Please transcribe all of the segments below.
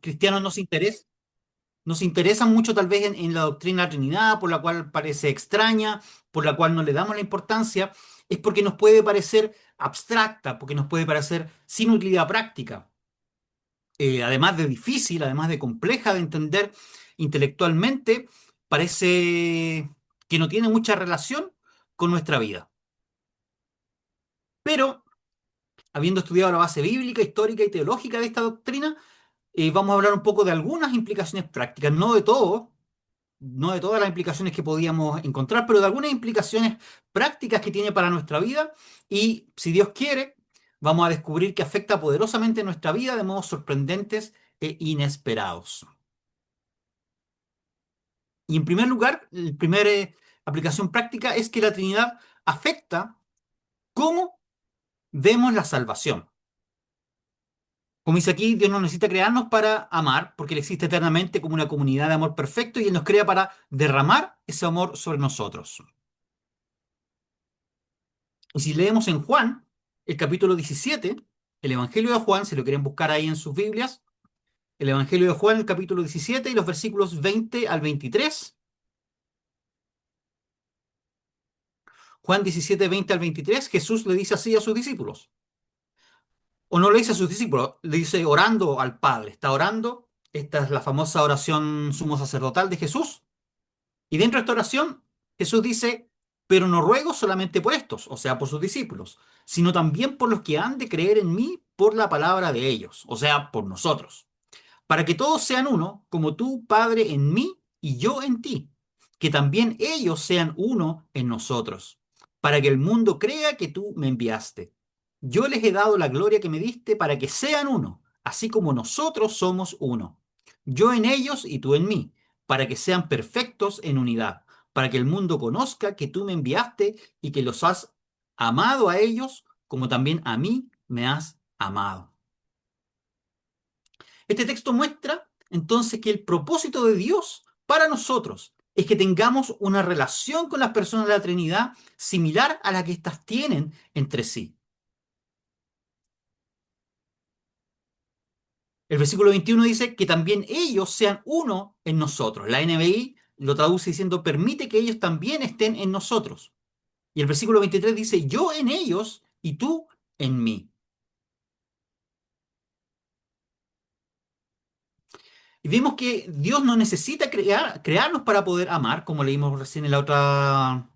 cristianos nos interesan mucho tal vez en la doctrina de la Trinidad, por la cual parece extraña, por la cual no le damos la importancia, es porque nos puede parecer abstracta, porque nos puede parecer sin utilidad práctica, además de difícil, además de compleja de entender intelectualmente, parece que no tiene mucha relación con nuestra vida. Pero, habiendo estudiado la base bíblica, histórica y teológica de esta doctrina, vamos a hablar un poco de algunas implicaciones prácticas, no de todo, no de todas las implicaciones que podíamos encontrar, pero de algunas implicaciones prácticas que tiene para nuestra vida y, si Dios quiere, vamos a descubrir que afecta poderosamente nuestra vida de modos sorprendentes e inesperados. Y en primer lugar, la primera aplicación práctica es que la Trinidad afecta cómo vemos la salvación. Como dice aquí, Dios no necesita crearnos para amar, porque Él existe eternamente como una comunidad de amor perfecto y Él nos crea para derramar ese amor sobre nosotros. Y si leemos en Juan, el capítulo 17, el Evangelio de Juan, si lo quieren buscar ahí en sus Biblias, el Evangelio de Juan, el capítulo 17 y los versículos 20 al 23. Juan 17, 20 al 23, Jesús le dice así a sus discípulos. O no le dice a sus discípulos, le dice orando al Padre. Está orando. Esta es la famosa oración sumo sacerdotal de Jesús. Y dentro de esta oración, Jesús dice, pero no ruego solamente por estos, o sea, por sus discípulos, sino también por los que han de creer en mí por la palabra de ellos, o sea, por nosotros, para que todos sean uno, como tú, Padre, en mí y yo en ti, que también ellos sean uno en nosotros, para que el mundo crea que tú me enviaste. Yo les he dado la gloria que me diste para que sean uno, así como nosotros somos uno. Yo en ellos y tú en mí, para que sean perfectos en unidad, para que el mundo conozca que tú me enviaste y que los has amado a ellos como también a mí me has amado. Este texto muestra entonces que el propósito de Dios para nosotros es que tengamos una relación con las personas de la Trinidad similar a la que éstas tienen entre sí. El versículo 21 dice que también ellos sean uno en nosotros. La NBI lo traduce diciendo, permite que ellos también estén en nosotros. Y el versículo 23 dice, yo en ellos y tú en mí. Y vemos que Dios no necesita crearnos para poder amar, como leímos recién en la otra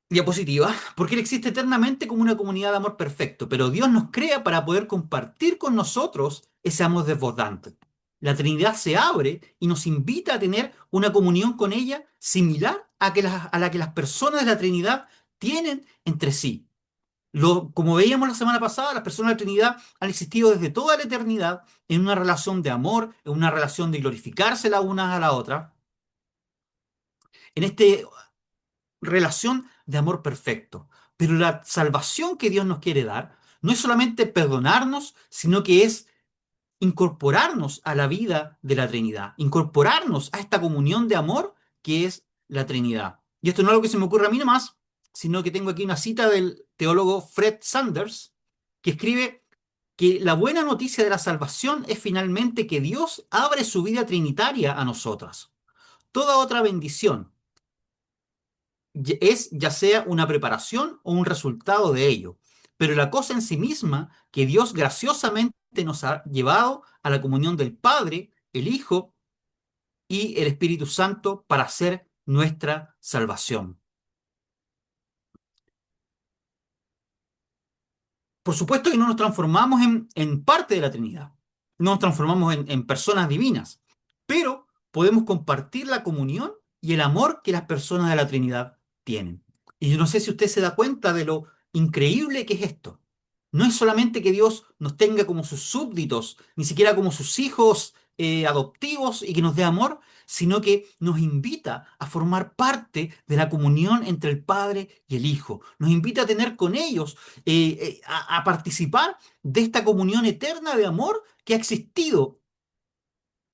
diapositiva, porque Él existe eternamente como una comunidad de amor perfecto, pero Dios nos crea para poder compartir con nosotros ese amor desbordante. La Trinidad se abre y nos invita a tener una comunión con ella similar a la que las personas de la Trinidad tienen entre sí. Como veíamos la semana pasada, las personas de la Trinidad han existido desde toda la eternidad en una relación de amor, en una relación de glorificarse la una a la otra, en esta relación de amor perfecto. Pero la salvación que Dios nos quiere dar no es solamente perdonarnos, sino que es incorporarnos a la vida de la Trinidad, incorporarnos a esta comunión de amor que es la Trinidad. Y esto no es algo que se me ocurra a mí nomás, sino que tengo aquí una cita del teólogo Fred Sanders, que escribe que la buena noticia de la salvación es finalmente que Dios abre su vida trinitaria a nosotras. Toda otra bendición es ya sea una preparación o un resultado de ello. Pero la cosa en sí misma, que Dios graciosamente nos ha llevado a la comunión del Padre, el Hijo y el Espíritu Santo para hacer nuestra salvación. Por supuesto que no nos transformamos en parte de la Trinidad, no nos transformamos en personas divinas, pero podemos compartir la comunión y el amor que las personas de la Trinidad tienen. Y yo no sé si usted se da cuenta de lo increíble que es esto. No es solamente que Dios nos tenga como sus súbditos, ni siquiera como sus hijos adoptivos y que nos dé amor, sino que nos invita a formar parte de la comunión entre el Padre y el Hijo. Nos invita a tener con ellos, a participar de esta comunión eterna de amor que ha existido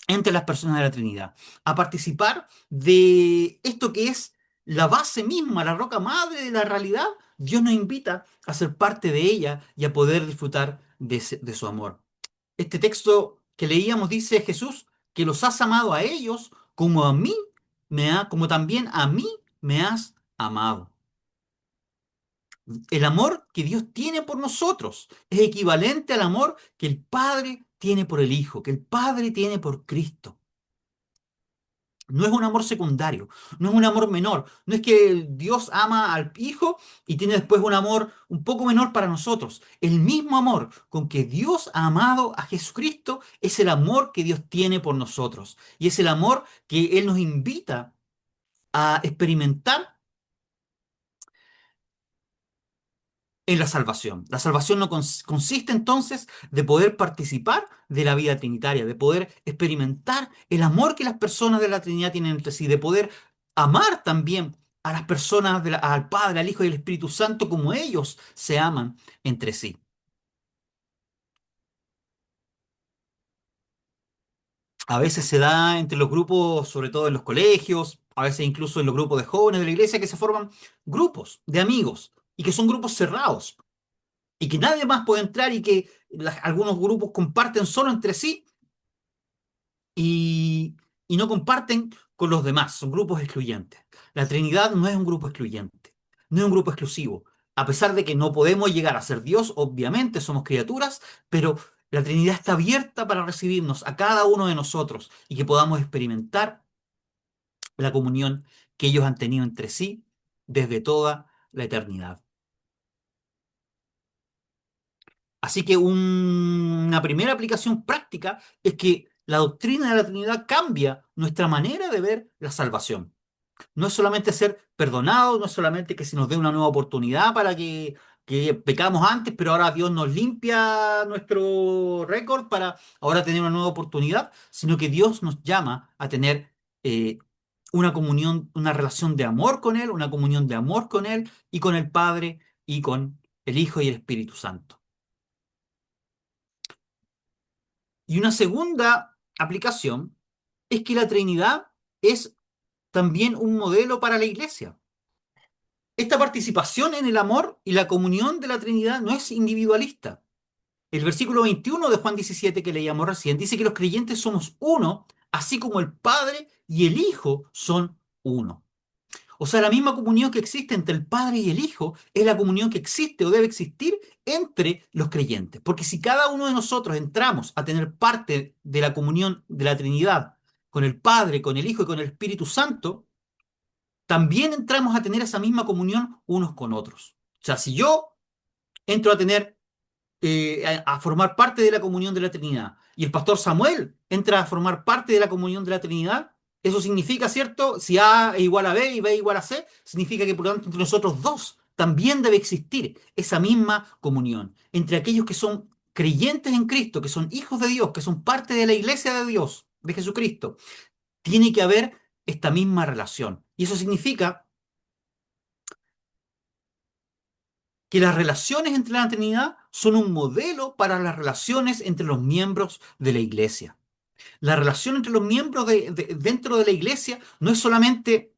entre las personas de la Trinidad, a participar de esto que es la base misma, la roca madre de la realidad. Dios nos invita a ser parte de ella y a poder disfrutar de su amor. Este texto que leíamos dice Jesús que los has amado a ellos como a mí como también a mí me has amado. El amor que Dios tiene por nosotros es equivalente al amor que el Padre tiene por el Hijo, que el Padre tiene por Cristo. No es un amor secundario, no es un amor menor. No es que Dios ama al Hijo y tiene después un amor un poco menor para nosotros. El mismo amor con que Dios ha amado a Jesucristo es el amor que Dios tiene por nosotros. Y es el amor que Él nos invita a experimentar en la salvación. La salvación no consiste entonces de poder participar de la vida trinitaria, de poder experimentar el amor que las personas de la Trinidad tienen entre sí, de poder amar también a las personas, al Padre, al Hijo y al Espíritu Santo como ellos se aman entre sí. A veces se da entre los grupos, sobre todo en los colegios, a veces incluso en los grupos de jóvenes de la iglesia, que se forman grupos de amigos y que son grupos cerrados y que nadie más puede entrar y que algunos grupos comparten solo entre sí y, y no comparten con los demás, son grupos excluyentes. La Trinidad no es un grupo excluyente, no es un grupo exclusivo. A pesar de que no podemos llegar a ser Dios, obviamente somos criaturas, pero la Trinidad está abierta para recibirnos a cada uno de nosotros y que podamos experimentar la comunión que ellos han tenido entre sí desde toda la eternidad. Así que una primera aplicación práctica es que la doctrina de la Trinidad cambia nuestra manera de ver la salvación. No es solamente ser perdonados, no es solamente que se nos dé una nueva oportunidad para que pecamos antes, pero ahora Dios nos limpia nuestro récord para ahora tener una nueva oportunidad, sino que Dios nos llama a tener una comunión, una relación de amor con Él, una comunión de amor con Él y con el Padre y con el Hijo y el Espíritu Santo. Y una segunda aplicación es que la Trinidad es también un modelo para la iglesia. Esta participación en el amor y la comunión de la Trinidad no es individualista. El versículo 21 de Juan 17 que leíamos recién dice que los creyentes somos uno, así como el Padre y el Hijo son uno. O sea, la misma comunión que existe entre el Padre y el Hijo es la comunión que existe o debe existir entre los creyentes. Porque si cada uno de nosotros entramos a tener parte de la comunión de la Trinidad con el Padre, con el Hijo y con el Espíritu Santo, también entramos a tener esa misma comunión unos con otros. O sea, si yo entro a tener, a formar parte de la comunión de la Trinidad y el pastor Samuel entra a formar parte de la comunión de la Trinidad, eso significa, ¿cierto? Si A es igual a B y B es igual a C, significa que por lo tanto entre nosotros dos también debe existir esa misma comunión entre aquellos que son creyentes en Cristo, que son hijos de Dios, que son parte de la iglesia de Dios, de Jesucristo. Tiene que haber esta misma relación. Y eso significa que las relaciones entre la Trinidad son un modelo para las relaciones entre los miembros de la iglesia. La relación entre los miembros dentro de la iglesia no es solamente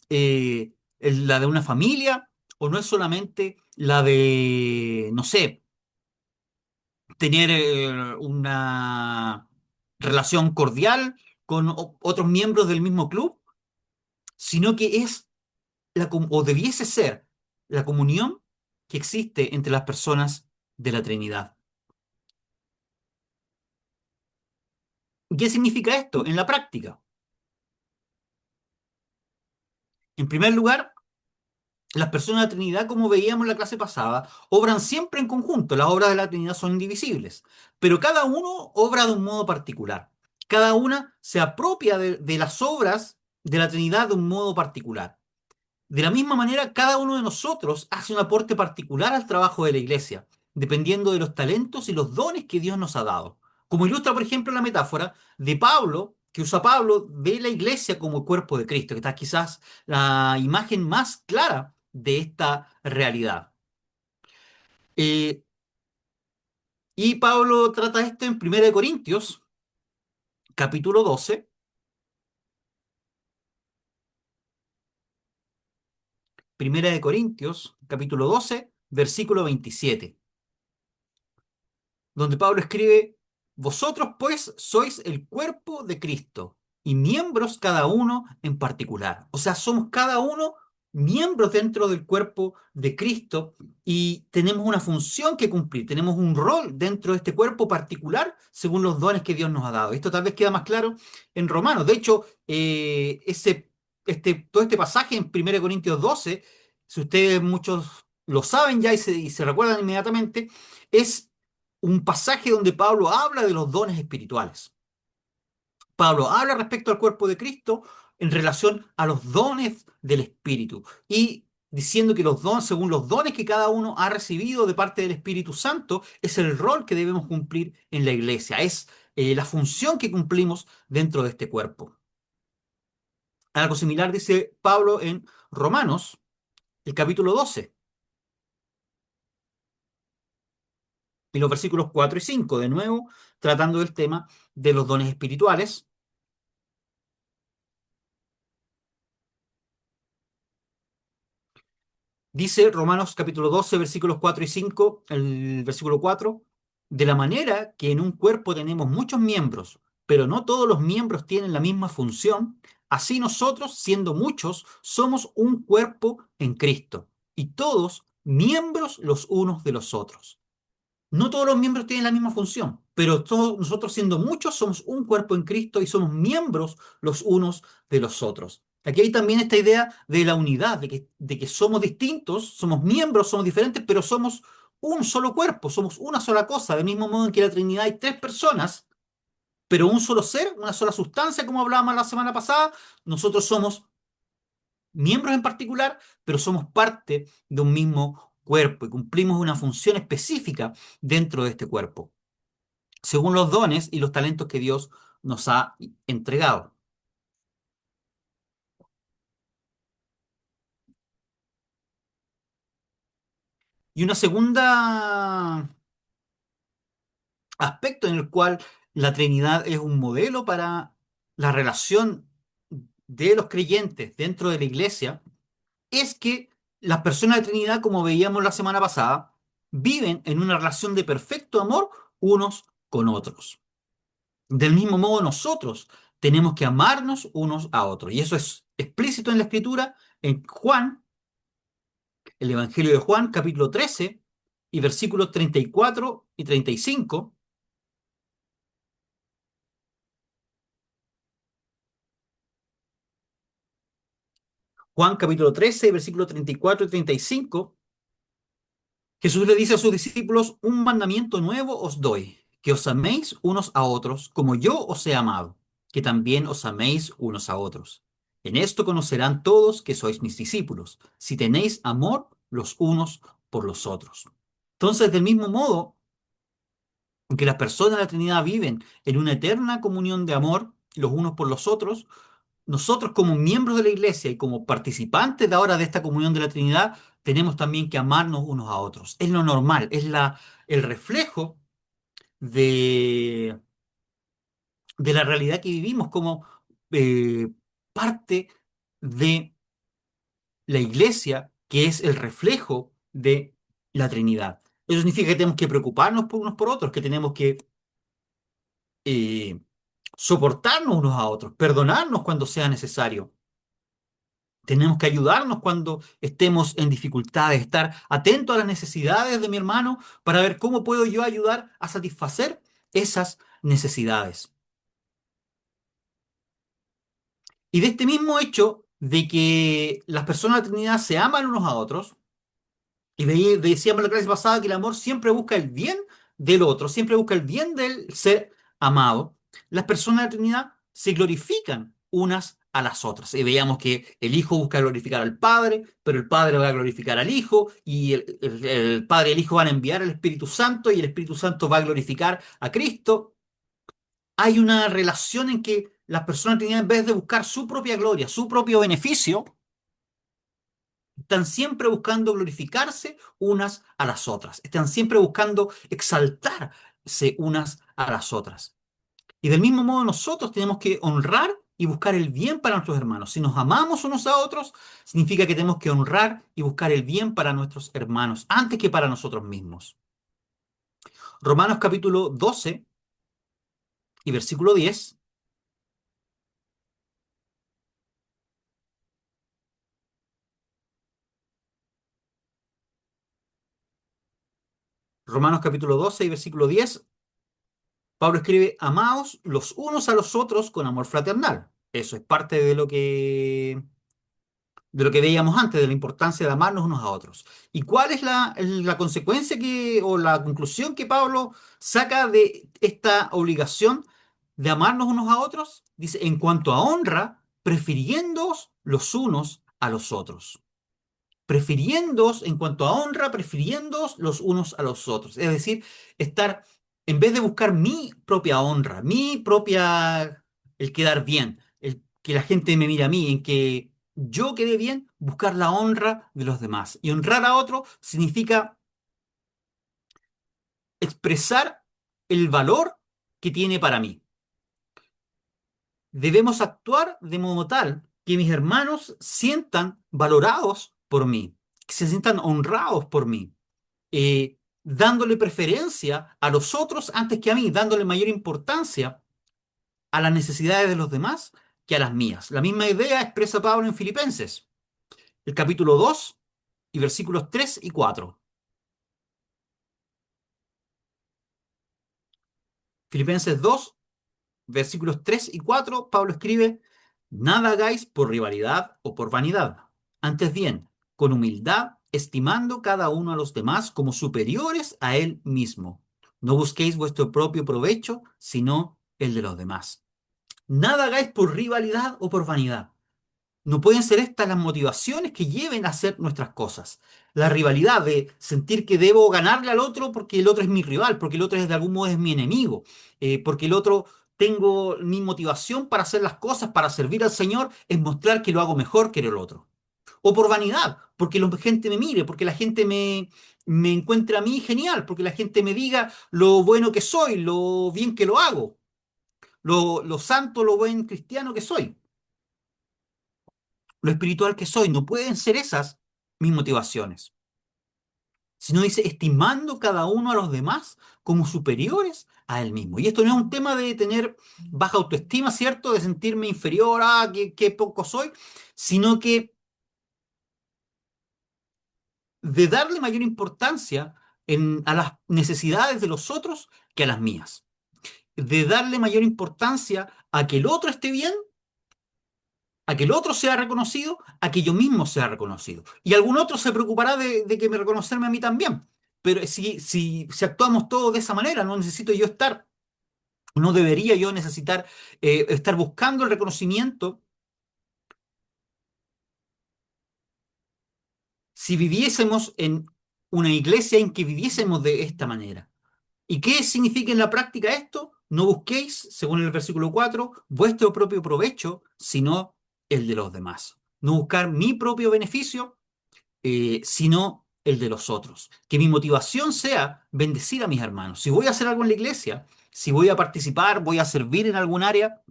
la de una familia o no es solamente la de, no sé, tener una relación cordial con otros miembros del mismo club, sino que es o debiese ser la comunión que existe entre las personas de la Trinidad. ¿Qué significa esto en la práctica? En primer lugar, las personas de la Trinidad, como veíamos en la clase pasada, obran siempre en conjunto. Las obras de la Trinidad son indivisibles, pero cada uno obra de un modo particular. Cada una se apropia de las obras de la Trinidad de un modo particular. De la misma manera, cada uno de nosotros hace un aporte particular al trabajo de la iglesia, dependiendo de los talentos y los dones que Dios nos ha dado. Como ilustra, por ejemplo, la metáfora de Pablo, que usa Pablo, de la iglesia como el cuerpo de Cristo, que está quizás la imagen más clara de esta realidad. Eh, y Pablo trata esto en 1 Corintios, capítulo 12, 1 Corintios, capítulo 12, versículo 27, donde Pablo escribe: Vosotros, pues, sois el cuerpo de Cristo y miembros cada uno en particular. O sea, somos cada uno miembros dentro del cuerpo de Cristo y tenemos una función que cumplir, tenemos un rol dentro de este cuerpo particular según los dones que Dios nos ha dado. Esto tal vez queda más claro en Romanos. De hecho, todo este pasaje en 1 Corintios 12, si ustedes muchos lo saben ya y se recuerdan inmediatamente, es un pasaje donde Pablo habla de los dones espirituales. Pablo habla respecto al cuerpo de Cristo en relación a los dones del Espíritu y diciendo que los dones, según los dones que cada uno ha recibido de parte del Espíritu Santo, es el rol que debemos cumplir en la iglesia, es la función que cumplimos dentro de este cuerpo. Algo similar dice Pablo en Romanos, el capítulo 12, y los versículos 4 y 5, de nuevo tratando del tema de los dones espirituales. Dice Romanos capítulo 12, versículos 4 y 5, el versículo 4: de la manera que en un cuerpo tenemos muchos miembros, pero no todos los miembros tienen la misma función, así nosotros, siendo muchos, somos un cuerpo en Cristo, y todos miembros los unos de los otros. No todos los miembros tienen la misma función, pero todos nosotros, siendo muchos, somos un cuerpo en Cristo y somos miembros los unos de los otros. Aquí hay también esta idea de la unidad, de que somos distintos, somos miembros, somos diferentes, pero somos un solo cuerpo, somos una sola cosa. Del mismo modo en que en la Trinidad hay tres personas, pero un solo ser, una sola sustancia, como hablábamos la semana pasada, nosotros somos miembros en particular, pero somos parte de un mismo cuerpo y cumplimos una función específica dentro de este cuerpo, según los dones y los talentos que Dios nos ha entregado. Y una segunda aspecto en el cual la Trinidad es un modelo para la relación de los creyentes dentro de la iglesia es que las personas de Trinidad, como veíamos la semana pasada, viven en una relación de perfecto amor unos con otros. Del mismo modo, nosotros tenemos que amarnos unos a otros. Y eso es explícito en la Escritura, en Juan, el Evangelio de Juan, capítulo 13, y versículos 34 y 35. Juan, capítulo 13, versículos 34 y 35. Jesús le dice a sus discípulos: un mandamiento nuevo os doy, que os améis unos a otros como yo os he amado, que también os améis unos a otros. En esto conocerán todos que sois mis discípulos, si tenéis amor los unos por los otros. Entonces, del mismo modo en que las personas de la Trinidad viven en una eterna comunión de amor los unos por los otros, nosotros como miembros de la iglesia y como participantes de ahora de esta comunión de la Trinidad, tenemos también que amarnos unos a otros. Es lo normal, es el reflejo de, de la realidad que vivimos como parte de la iglesia, que es el reflejo de la Trinidad. Eso significa que tenemos que preocuparnos por unos por otros, que tenemos que eh, soportarnos unos a otros, perdonarnos cuando sea necesario. Tenemos que ayudarnos cuando estemos en dificultades, estar atentos a las necesidades de mi hermano para ver cómo puedo yo ayudar a satisfacer esas necesidades. Y de este mismo hecho de que las personas de la Trinidad se aman unos a otros, y decíamos en la clase pasada que el amor siempre busca el bien del otro, siempre busca el bien del ser amado. Las personas de la Trinidad se glorifican unas a las otras. Y veíamos que el Hijo busca glorificar al Padre, pero el Padre va a glorificar al Hijo, y el Padre y el Hijo van a enviar al Espíritu Santo, y el Espíritu Santo va a glorificar a Cristo. Hay una relación en que las personas de la Trinidad, en vez de buscar su propia gloria, su propio beneficio, están siempre buscando glorificarse unas a las otras. Están siempre buscando exaltarse unas a las otras. Y del mismo modo nosotros tenemos que honrar y buscar el bien para nuestros hermanos. Si nos amamos unos a otros, significa que tenemos que honrar y buscar el bien para nuestros hermanos antes que para nosotros mismos. Romanos capítulo 12, y versículo 10, Romanos capítulo 12 y versículo 10, Pablo escribe, amaos los unos a los otros con amor fraternal. Eso es parte de lo que veíamos antes, de la importancia de amarnos unos a otros. ¿Y cuál es la consecuencia o la conclusión que Pablo saca de esta obligación de amarnos unos a otros? Dice, en cuanto a honra, prefiriéndoos los unos a los otros. Prefiriéndoos, en cuanto a honra, prefiriéndoos los unos a los otros. Es decir, estar, en vez de buscar mi propia honra, el quedar bien, el que la gente me mire a mí, en que yo quede bien, buscar la honra de los demás. Y honrar a otro significa expresar el valor que tiene para mí. Debemos actuar de modo tal que mis hermanos sientan valorados por mí, que se sientan honrados por mí, dándole preferencia a los otros antes que a mí, dándole mayor importancia a las necesidades de los demás que a las mías. La misma idea expresa Pablo en Filipenses, el capítulo 2 y versículos 3 y 4. Filipenses 2, versículos 3 y 4, Pablo escribe, nada hagáis por rivalidad o por vanidad, antes bien, con humildad, estimando cada uno a los demás como superiores a él mismo. No busquéis vuestro propio provecho, sino el de los demás. Nada hagáis por rivalidad o por vanidad. No pueden ser estas las motivaciones que lleven a hacer nuestras cosas. La rivalidad de sentir que debo ganarle al otro porque el otro es mi rival, porque el otro es de algún modo es mi enemigo, porque el otro tengo mi motivación para hacer las cosas, para servir al Señor, es mostrar que lo hago mejor que el otro. O por vanidad, porque la gente me mire, porque la gente me encuentre a mí genial, porque la gente me diga lo bueno que soy, lo bien que lo hago, lo santo, lo buen cristiano que soy, lo espiritual que soy. No pueden ser esas mis motivaciones. Sino dice, estimando cada uno a los demás como superiores a él mismo. Y esto no es un tema de tener baja autoestima, ¿cierto? De sentirme inferior, qué poco soy, sino que de darle mayor importancia a las necesidades de los otros que a las mías. De darle mayor importancia a que el otro esté bien, a que el otro sea reconocido, a que yo mismo sea reconocido. Y algún otro se preocupará de que me reconocerme a mí también. Pero si actuamos todos de esa manera, no necesito yo estar, no debería yo necesitar estar buscando el reconocimiento si viviésemos en una iglesia en que viviésemos de esta manera. ¿Y qué significa en la práctica esto? No busquéis, según el versículo 4, vuestro propio provecho, sino el de los demás. No buscar mi propio beneficio, sino el de los otros. Que mi motivación sea bendecir a mis hermanos. Si voy a hacer algo en la iglesia, si voy a participar, voy a servir en algún área,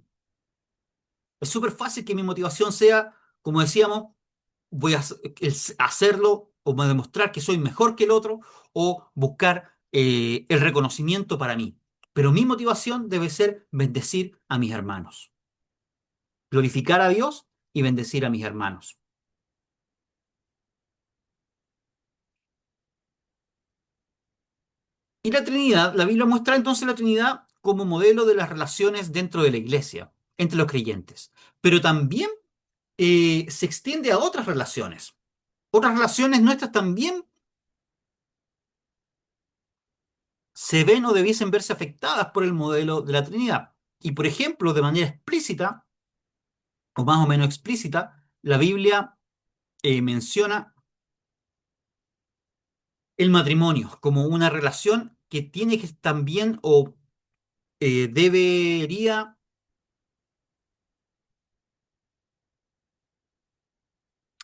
es súper fácil que mi motivación sea, como decíamos, voy a hacerlo o demostrar que soy mejor que el otro o buscar el reconocimiento para mí. Pero mi motivación debe ser bendecir a mis hermanos, glorificar a Dios y bendecir a mis hermanos. Y la Trinidad, la Biblia muestra entonces la Trinidad como modelo de las relaciones dentro de la iglesia, entre los creyentes. Pero también se extiende a otras relaciones. Otras relaciones nuestras también se ven o debiesen verse afectadas por el modelo de la Trinidad. Y por ejemplo, de manera explícita, o más o menos explícita, la Biblia menciona el matrimonio como una relación que tiene que también o debería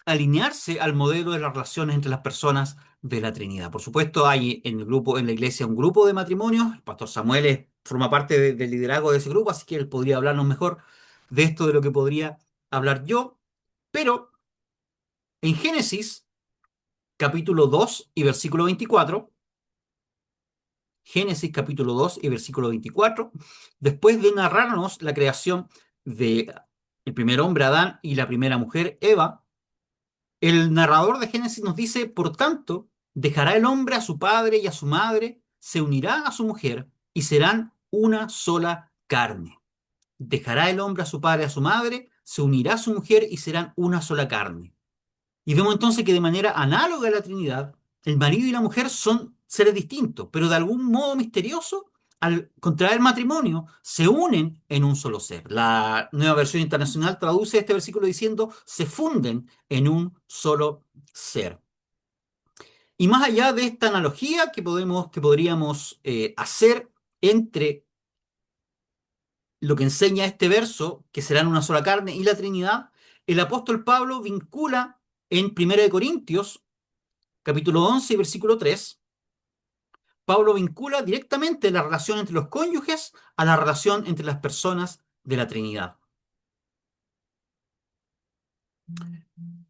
alinearse al modelo de las relaciones entre las personas de la Trinidad. Por supuesto, hay en el grupo, en la iglesia, un grupo de matrimonios. El pastor Samuel forma parte del liderazgo de ese grupo, así que él podría hablarnos mejor de esto de lo que podría hablar yo. Pero en Génesis, capítulo 2 y versículo 24, Génesis capítulo 2 y versículo 24, después de narrarnos la creación de el primer hombre Adán y la primera mujer Eva, el narrador de Génesis nos dice, por tanto, dejará el hombre a su padre y a su madre, se unirá a su mujer y serán una sola carne. Dejará el hombre a su padre y a su madre, se unirá a su mujer y serán una sola carne. Y vemos entonces que de manera análoga a la Trinidad, el marido y la mujer son seres distintos, pero de algún modo misterioso, al contraer matrimonio, se unen en un solo ser. La nueva versión internacional traduce este versículo diciendo, se funden en un solo ser. Y más allá de esta analogía que podríamos hacer entre lo que enseña este verso, que serán una sola carne, y la Trinidad, el apóstol Pablo vincula en 1 Corintios capítulo 11 y versículo 3, Pablo vincula directamente la relación entre los cónyuges a la relación entre las personas de la Trinidad.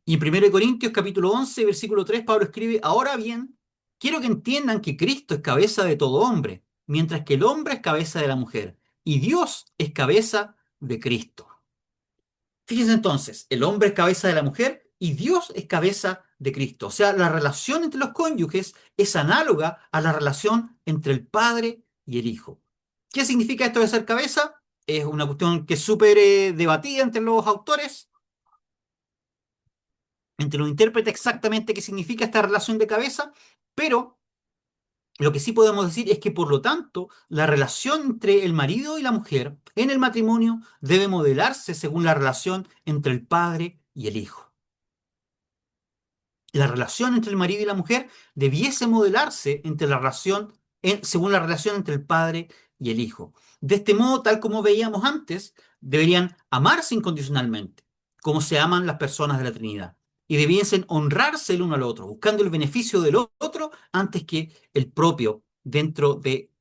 Y en 1 Corintios capítulo 11 versículo 3, Pablo escribe, ahora bien, quiero que entiendan que Cristo es cabeza de todo hombre, mientras que el hombre es cabeza de la mujer, y Dios es cabeza de Cristo. Fíjense entonces, el hombre es cabeza de la mujer y Dios es cabeza de Cristo. O sea, la relación entre los cónyuges es análoga a la relación entre el padre y el hijo. ¿Qué significa esto de ser cabeza? Es una cuestión que es súper debatida entre los autores, entre los intérpretes exactamente qué significa esta relación de cabeza, pero lo que sí podemos decir es que, por lo tanto, la relación entre el marido y la mujer en el matrimonio debe modelarse según la relación entre el padre y el hijo. La relación entre el marido y la mujer debiese modelarse entre la relación según la relación entre el padre y el hijo. De este modo, tal como veíamos antes, deberían amarse incondicionalmente, como se aman las personas de la Trinidad, y debiesen honrarse el uno al otro, buscando el beneficio del otro antes que el propio dentro de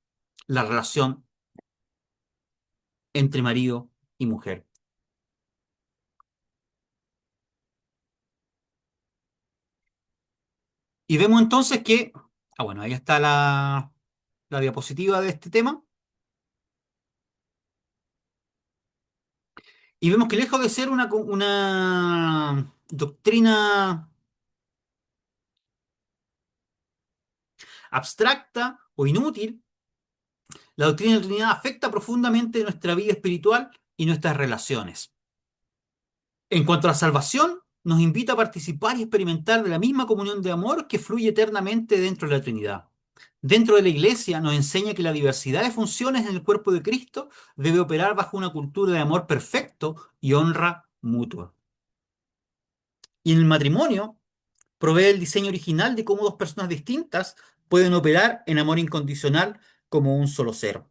la relación entre marido y mujer. Y vemos entonces que, bueno, ahí está la diapositiva de este tema. Y vemos que lejos de ser una doctrina abstracta o inútil, la doctrina de la Trinidad afecta profundamente nuestra vida espiritual y nuestras relaciones. En cuanto a la salvación, nos invita a participar y experimentar de la misma comunión de amor que fluye eternamente dentro de la Trinidad. Dentro de la Iglesia nos enseña que la diversidad de funciones en el cuerpo de Cristo debe operar bajo una cultura de amor perfecto y honra mutua. Y en el matrimonio, provee el diseño original de cómo dos personas distintas pueden operar en amor incondicional como un solo ser.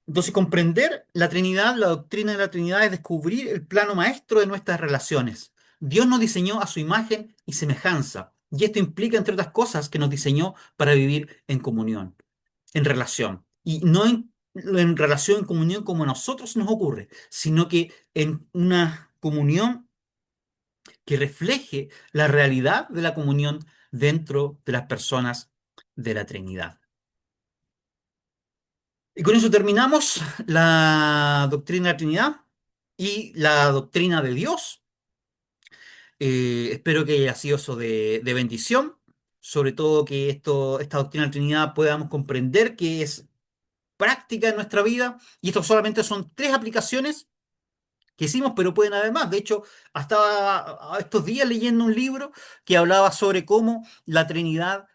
Entonces, comprender la Trinidad, la doctrina de la Trinidad, es descubrir el plano maestro de nuestras relaciones. Dios nos diseñó a su imagen y semejanza, y esto implica, entre otras cosas, que nos diseñó para vivir en comunión, en relación, y no en relación, en comunión como a nosotros nos ocurre, sino que en una comunión que refleje la realidad de la comunión dentro de las personas de la Trinidad. Y con eso terminamos la doctrina de la Trinidad y la doctrina de Dios. Espero que haya sido eso de bendición, sobre todo que esta doctrina de la Trinidad podamos comprender que es práctica en nuestra vida, y esto solamente son tres aplicaciones que hicimos, pero pueden haber más. De hecho, estaba estos días leyendo un libro que hablaba sobre cómo la Trinidad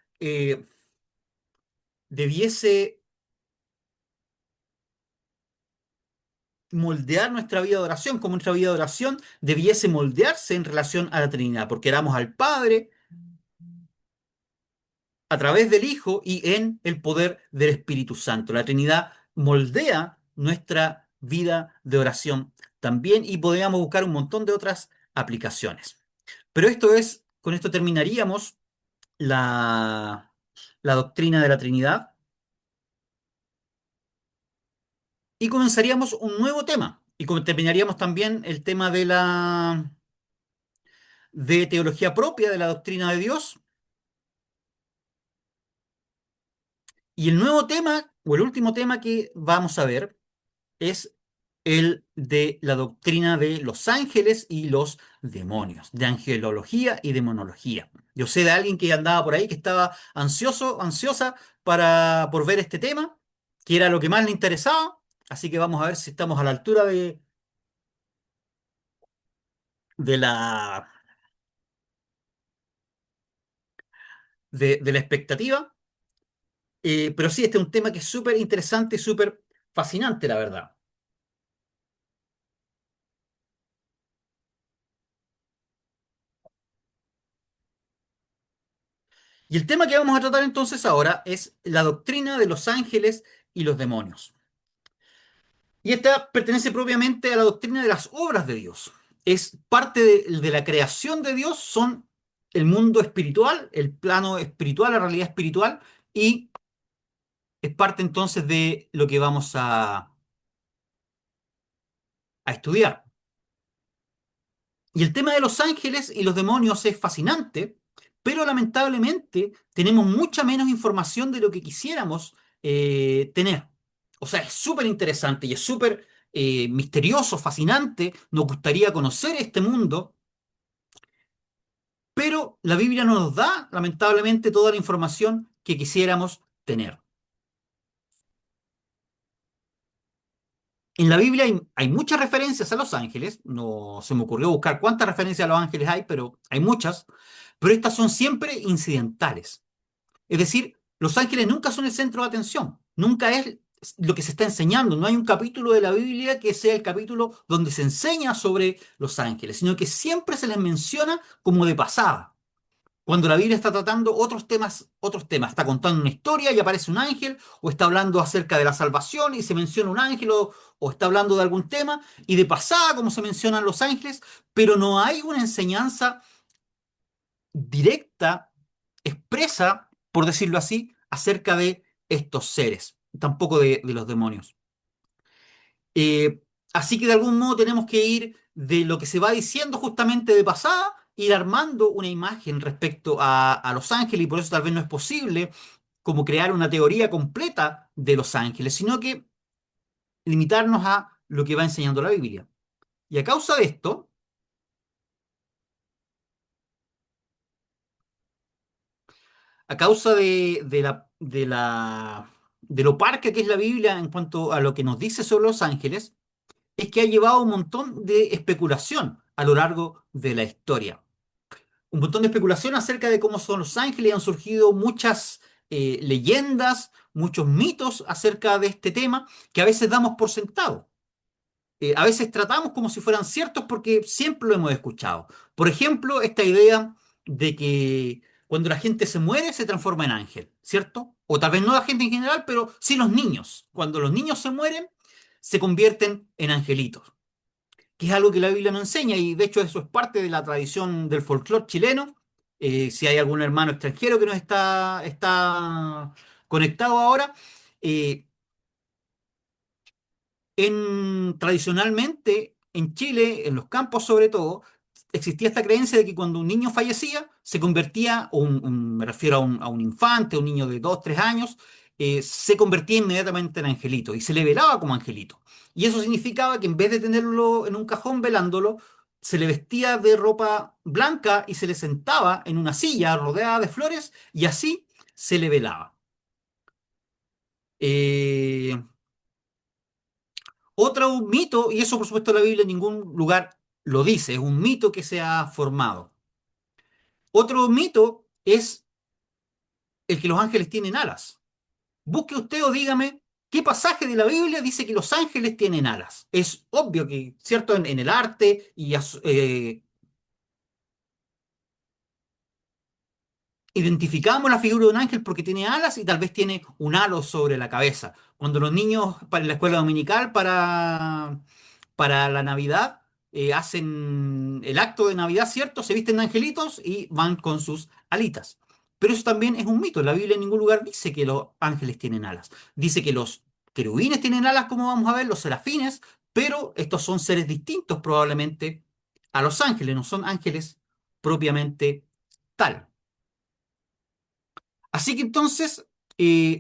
debiese moldear nuestra vida de oración, como nuestra vida de oración debiese moldearse en relación a la Trinidad, porque éramos al Padre a través del Hijo y en el poder del Espíritu Santo. La Trinidad moldea nuestra vida de oración también, y podríamos buscar un montón de otras aplicaciones. Pero con esto terminaríamos la, la doctrina de la Trinidad y comenzaríamos un nuevo tema. Y terminaríamos también el tema de teología propia de la doctrina de Dios, Y el nuevo tema, o el último tema que vamos a ver, es el de la doctrina de los ángeles y los demonios, de angelología y demonología. Yo sé de alguien que andaba por ahí que estaba ansiosa por ver este tema, que era lo que más le interesaba, así que vamos a ver si estamos a la altura de la, de la expectativa. Pero sí, este es un tema que es súper interesante y súper fascinante, la verdad. Y el tema que vamos a tratar entonces ahora es la doctrina de los ángeles y los demonios. Y esta pertenece propiamente a la doctrina de las obras de Dios. Es parte de la creación de Dios, son el mundo espiritual, el plano espiritual, la realidad espiritual, y es parte entonces de lo que vamos a estudiar. Y el tema de los ángeles y los demonios es fascinante, pero lamentablemente tenemos mucha menos información de lo que quisiéramos tener. O sea, es súper interesante y es súper misterioso, fascinante. Nos gustaría conocer este mundo, pero la Biblia no nos da, lamentablemente, toda la información que quisiéramos tener. En la Biblia hay muchas referencias a los ángeles. No se me ocurrió buscar cuántas referencias a los ángeles hay, pero hay muchas. Pero estas son siempre incidentales. Es decir, los ángeles nunca son el centro de atención, nunca es lo que se está enseñando. No hay un capítulo de la Biblia que sea el capítulo donde se enseña sobre los ángeles, sino que siempre se les menciona como de pasada. Cuando la Biblia está tratando otros temas, está contando una historia y aparece un ángel, o está hablando acerca de la salvación y se menciona un ángel, o está hablando de algún tema, y de pasada, como se mencionan los ángeles, pero no hay una enseñanza directa, expresa, por decirlo así, acerca de estos seres, tampoco de los demonios. Eh, Así que de algún modo tenemos que ir de lo que se va diciendo justamente de pasada, ir armando una imagen respecto a los ángeles, y por eso tal vez no es posible como crear una teoría completa de los ángeles, sino que limitarnos a lo que va enseñando la Biblia. Y a causa de esto, a causa de lo parca que es la Biblia en cuanto a lo que nos dice sobre los ángeles, es que ha llevado un montón de especulación a lo largo de la historia. Un montón de especulación acerca de cómo son los ángeles, y han surgido muchas leyendas, muchos mitos acerca de este tema que a veces damos por sentado. A veces tratamos como si fueran ciertos porque siempre lo hemos escuchado. Por ejemplo, esta idea de que cuando la gente se muere se transforma en ángel, ¿cierto? O tal vez no la gente en general, pero sí los niños. Cuando los niños se mueren, se convierten en angelitos, que es algo que la Biblia no enseña, y de hecho eso es parte de la tradición del folclore chileno. Si hay algún hermano extranjero que nos está conectado ahora, eh, tradicionalmente en Chile, en los campos sobre todo, existía esta creencia de que cuando un niño fallecía, se convertía, me refiero a un infante, un niño de 2 3 años, se convertía inmediatamente en angelito y se le velaba como angelito. Y eso significaba que en vez de tenerlo en un cajón velándolo, se le vestía de ropa blanca y se le sentaba en una silla rodeada de flores y así se le velaba. Eh, Otro mito, y eso por supuesto la Biblia en ningún lugar lo dice, es un mito que se ha formado. Otro mito es el que los ángeles tienen alas. Busque usted o dígame qué pasaje de la Biblia dice que los ángeles tienen alas. Es obvio que, ¿cierto? En el arte identificamos la figura de un ángel porque tiene alas y tal vez tiene un halo sobre la cabeza. Cuando los niños para la escuela dominical, para la Navidad, hacen el acto de Navidad, ¿cierto? Se visten de angelitos y van con sus alitas. Pero eso también es un mito. La Biblia en ningún lugar dice que los ángeles tienen alas. Dice que los querubines tienen alas, como vamos a ver, los serafines, pero estos son seres distintos probablemente a los ángeles, no son ángeles propiamente tal. Así que entonces, eh,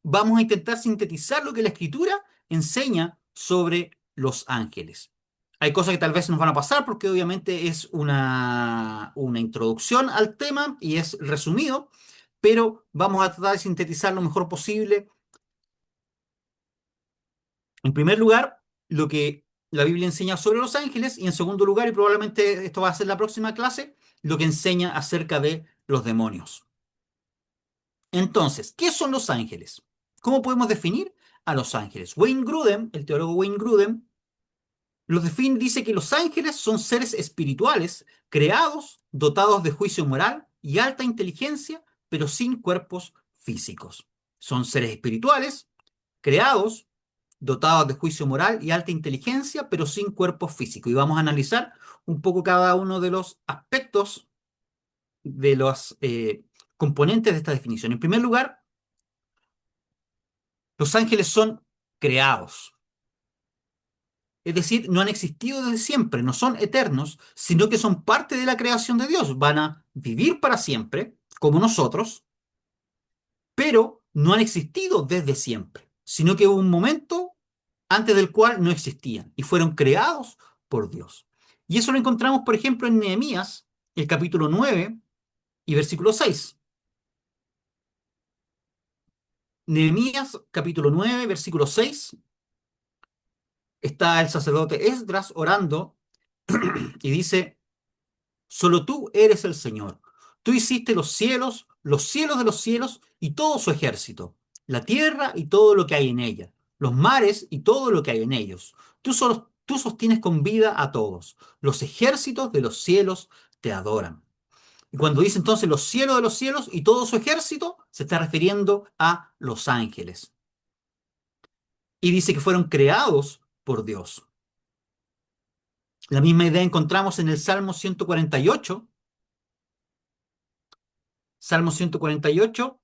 vamos a intentar sintetizar lo que la Escritura enseña sobre los ángeles. Hay cosas que tal vez nos van a pasar porque obviamente es una introducción al tema y es resumido, pero vamos a tratar de sintetizar lo mejor posible. En primer lugar, lo que la Biblia enseña sobre los ángeles y en segundo lugar, y probablemente esto va a ser la próxima clase, lo que enseña acerca de los demonios. Entonces, ¿qué son los ángeles? ¿Cómo podemos definir a los ángeles? Wayne Grudem, el teólogo Wayne Grudem, los define, dice que los ángeles son seres espirituales creados, dotados de juicio moral y alta inteligencia, pero sin cuerpos físicos. Son seres espirituales creados, dotados de juicio moral y alta inteligencia, pero sin cuerpos físicos. Y vamos a analizar un poco cada uno de los aspectos de los componentes de esta definición. En primer lugar, los ángeles son creados. Es decir, no han existido desde siempre, no son eternos, sino que son parte de la creación de Dios. Van a vivir para siempre, como nosotros, pero no han existido desde siempre, sino que hubo un momento antes del cual no existían y fueron creados por Dios. Y eso lo encontramos, por ejemplo, en Nehemías, el capítulo 9 y versículo 6. Nehemías, capítulo 9, versículo 6, está el sacerdote Esdras orando y dice: Solo tú eres el Señor. Tú hiciste los cielos de los cielos y todo su ejército, la tierra y todo lo que hay en ella, los mares y todo lo que hay en ellos. Tú sostienes con vida a todos. Los ejércitos de los cielos te adoran. Y cuando dice entonces los cielos de los cielos y todo su ejército, se está refiriendo a los ángeles. Y dice que fueron creados por Dios. La misma idea encontramos en el Salmo 148. Salmo 148,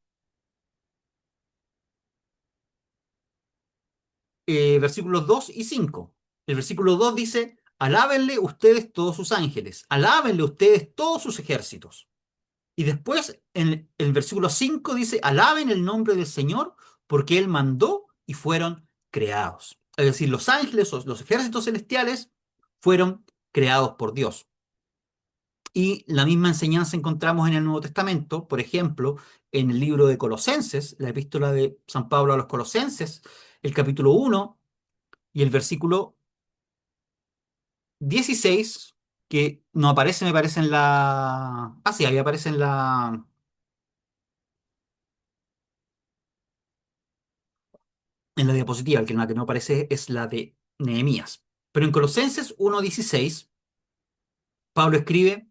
versículos 2 y 5. El versículo 2 dice: Alábenle ustedes todos sus ángeles, alábenle ustedes todos sus ejércitos. Y después en el versículo 5 dice: Alaben el nombre del Señor, porque Él mandó y fueron creados. Es decir, los ángeles, los ejércitos celestiales, fueron creados por Dios. Y la misma enseñanza encontramos en el Nuevo Testamento, por ejemplo, en el libro de Colosenses, la epístola de San Pablo a los Colosenses, el capítulo 1 y el versículo 16, que no aparece, me parece en la... Ah, sí, ahí aparece en la diapositiva, el que la que no aparece es la de Nehemías. Pero en Colosenses 1:16, Pablo escribe: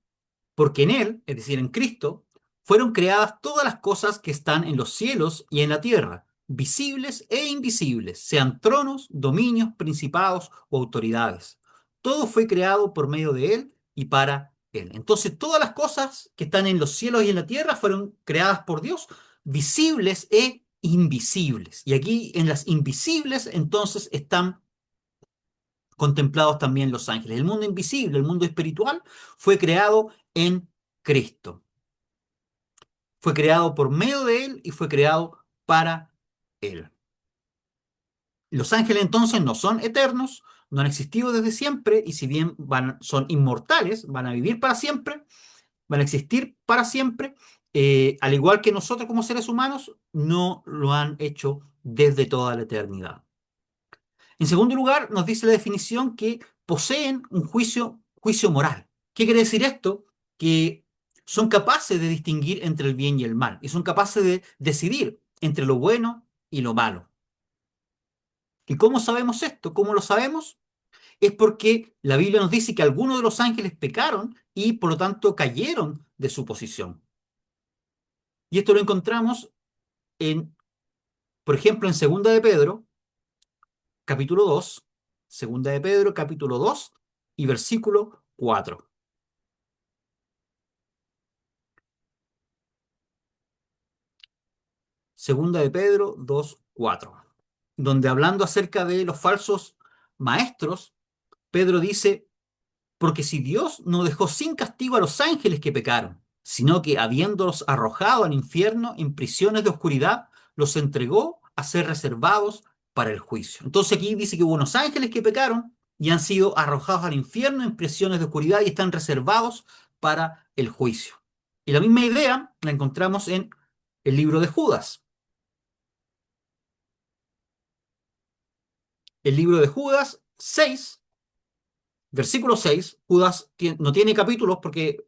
Porque en Él, es decir, en Cristo, fueron creadas todas las cosas que están en los cielos y en la tierra, visibles e invisibles, sean tronos, dominios, principados o autoridades. Todo fue creado por medio de Él y para Él. Entonces, todas las cosas que están en los cielos y en la tierra fueron creadas por Dios, visibles e invisibles. Y aquí en las invisibles, entonces, están contemplados también los ángeles. El mundo invisible, el mundo espiritual, fue creado en Cristo. Fue creado por medio de Él y fue creado para Él. Los ángeles entonces no son eternos, no han existido desde siempre y si bien son inmortales, van a vivir para siempre, van a existir para siempre, al igual que nosotros como seres humanos, no lo han hecho desde toda la eternidad. En segundo lugar, nos dice la definición que poseen un juicio moral. ¿Qué quiere decir esto? Que son capaces de distinguir entre el bien y el mal y son capaces de decidir entre lo bueno y lo malo. ¿Y cómo sabemos esto? ¿Cómo lo sabemos? Es porque la Biblia nos dice que algunos de los ángeles pecaron y por lo tanto cayeron de su posición. Y esto lo encontramos en, por ejemplo, en Segunda de Pedro, capítulo 2, Segunda de Pedro, capítulo 2 y versículo 4. Segunda de Pedro 2:4, donde hablando acerca de los falsos maestros, Pedro dice: Porque si Dios no dejó sin castigo a los ángeles que pecaron, sino que habiéndolos arrojado al infierno en prisiones de oscuridad, los entregó a ser reservados para el juicio. Entonces aquí dice que hubo unos ángeles que pecaron y han sido arrojados al infierno en prisiones de oscuridad y están reservados para el juicio. Y la misma idea la encontramos en el libro de Judas. El libro de Judas 6, versículo 6. Judas no tiene capítulos porque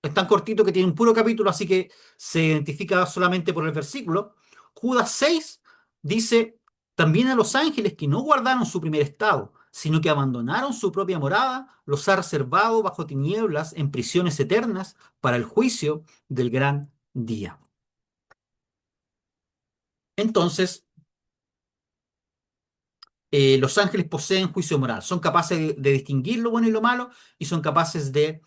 es tan cortito que tiene un puro capítulo, así que se identifica solamente por el versículo. Judas 6 dice, también a los ángeles que no guardaron su primer estado, sino que abandonaron su propia morada, los ha reservado bajo tinieblas en prisiones eternas para el juicio del gran día. Entonces, los ángeles poseen juicio moral, son capaces de distinguir lo bueno y lo malo y son capaces de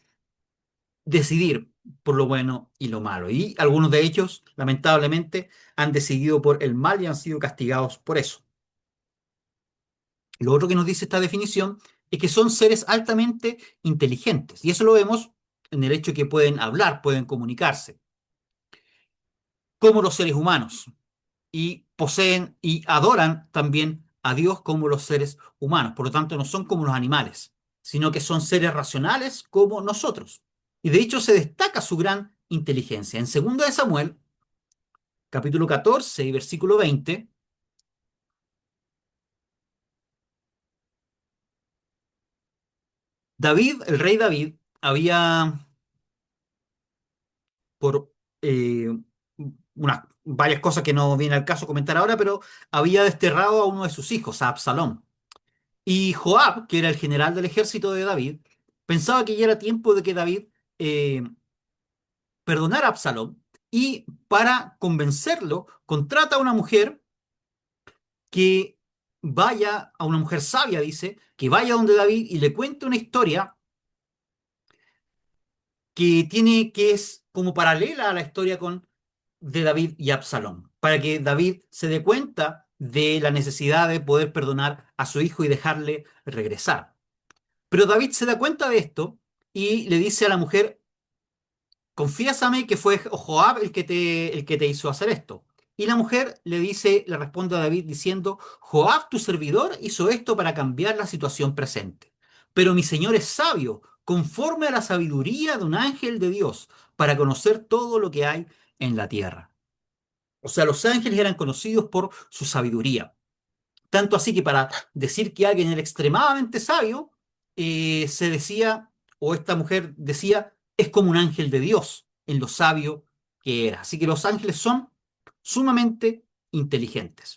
decidir por lo bueno y lo malo. Y algunos de ellos, lamentablemente, han decidido por el mal y han sido castigados por eso. Lo otro que nos dice esta definición es que son seres altamente inteligentes. Y eso lo vemos en el hecho que pueden hablar, pueden comunicarse, como los seres humanos. Y poseen y adoran también a Dios como los seres humanos. Por lo tanto, no son como los animales, sino que son seres racionales como nosotros. Y de hecho se destaca su gran inteligencia. En 2 de Samuel, capítulo 14 y versículo 20, David, el rey David, había por varias cosas que no viene al caso comentar ahora, pero había desterrado a uno de sus hijos, a Absalón. Y Joab, que era el general del ejército de David, pensaba que ya era tiempo de que David eh, perdonara a Absalón y para convencerlo contrata a una mujer que vaya, a una mujer sabia, dice, que vaya donde David y le cuente una historia que es como paralela a la historia de David y Absalón, para que David se dé cuenta de la necesidad de poder perdonar a su hijo y dejarle regresar. Pero David se da cuenta de esto y le dice a la mujer, confiésame que fue Joab el que te hizo hacer esto. Y la mujer le dice, le responde a David diciendo, Joab, tu servidor, hizo esto para cambiar la situación presente. Pero mi señor es sabio, conforme a la sabiduría de un ángel de Dios, para conocer todo lo que hay en la tierra. O sea, los ángeles eran conocidos por su sabiduría. Tanto así que para decir que alguien era extremadamente sabio, se decía, o esta mujer decía, es como un ángel de Dios en lo sabio que era. Así que los ángeles son sumamente inteligentes,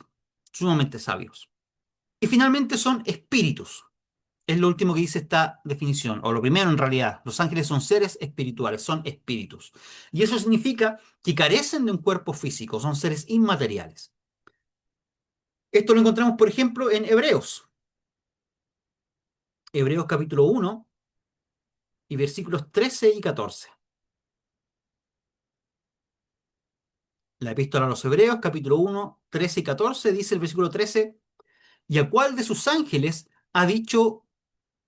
sumamente sabios. Y finalmente son espíritus. Es lo último que dice esta definición, o lo primero en realidad. Los ángeles son seres espirituales, son espíritus. Y eso significa que carecen de un cuerpo físico, son seres inmateriales. Esto lo encontramos, por ejemplo, en Hebreos. Hebreos capítulo 1 y versículos 13 y 14. La epístola a los Hebreos, capítulo 1, 13 y 14, dice el versículo 13, ¿y a cuál de sus ángeles ha dicho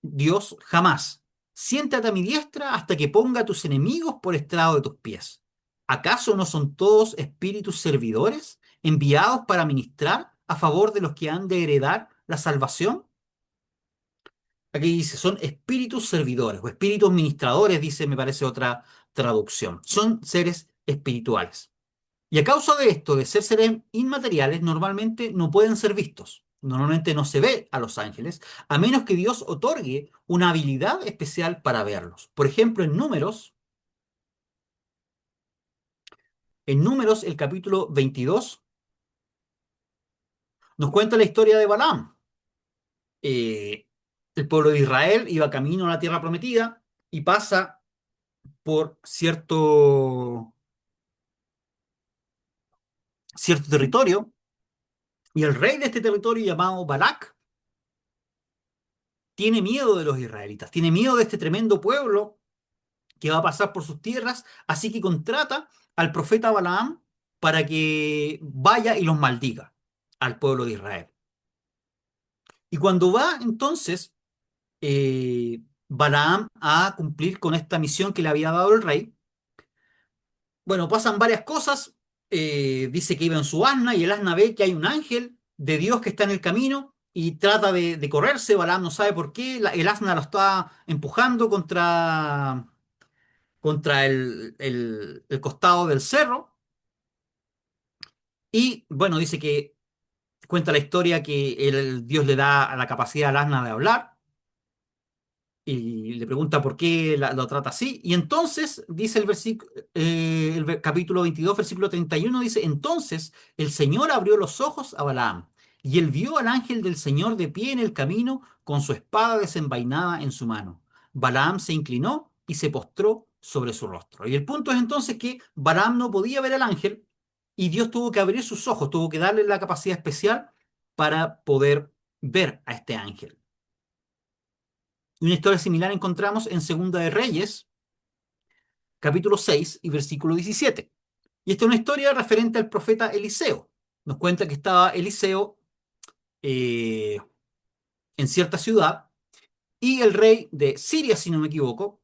Dios jamás? Siéntate a mi diestra hasta que ponga a tus enemigos por estrado de tus pies. ¿Acaso no son todos espíritus servidores enviados para ministrar a favor de los que han de heredar la salvación? Aquí dice, son espíritus servidores o espíritus ministradores, dice, me parece otra traducción. Son seres espirituales. Y a causa de esto, de ser seres inmateriales, normalmente no pueden ser vistos. Normalmente no se ve a los ángeles, a menos que Dios otorgue una habilidad especial para verlos. Por ejemplo, en Números, el capítulo 22, nos cuenta la historia de Balaam. Eh, el pueblo de Israel iba camino a la tierra prometida y pasa por cierto territorio, y el rey de este territorio llamado Balac tiene miedo de los israelitas, tiene miedo de este tremendo pueblo que va a pasar por sus tierras, así que contrata al profeta Balaam para que vaya y los maldiga al pueblo de Israel. Y cuando va entonces Balaam a cumplir con esta misión que le había dado el rey, bueno, pasan varias cosas. dice que iba en su asna y el asna ve que hay un ángel de Dios que está en el camino y trata de correrse. Balaam no sabe por qué. El asna lo está empujando contra el costado del cerro. Y bueno, dice que cuenta la historia que Dios le da la capacidad al asna de hablar y le pregunta por qué lo trata así. Y entonces, dice el versículo, capítulo 22 versículo 31 dice, entonces el Señor abrió los ojos a Balaam, y él vio al ángel del Señor de pie en el camino con su espada desenvainada en su mano. Balaam se inclinó y se postró sobre su rostro. Y el punto es entonces que Balaam no podía ver al ángel, y Dios tuvo que abrir sus ojos, tuvo que darle la capacidad especial para poder ver a este ángel. Una historia similar encontramos en Segunda de Reyes, capítulo 6 y versículo 17. Y esta es una historia referente al profeta Eliseo. Nos cuenta que estaba Eliseo eh, en cierta ciudad y el rey de Siria, si no me equivoco,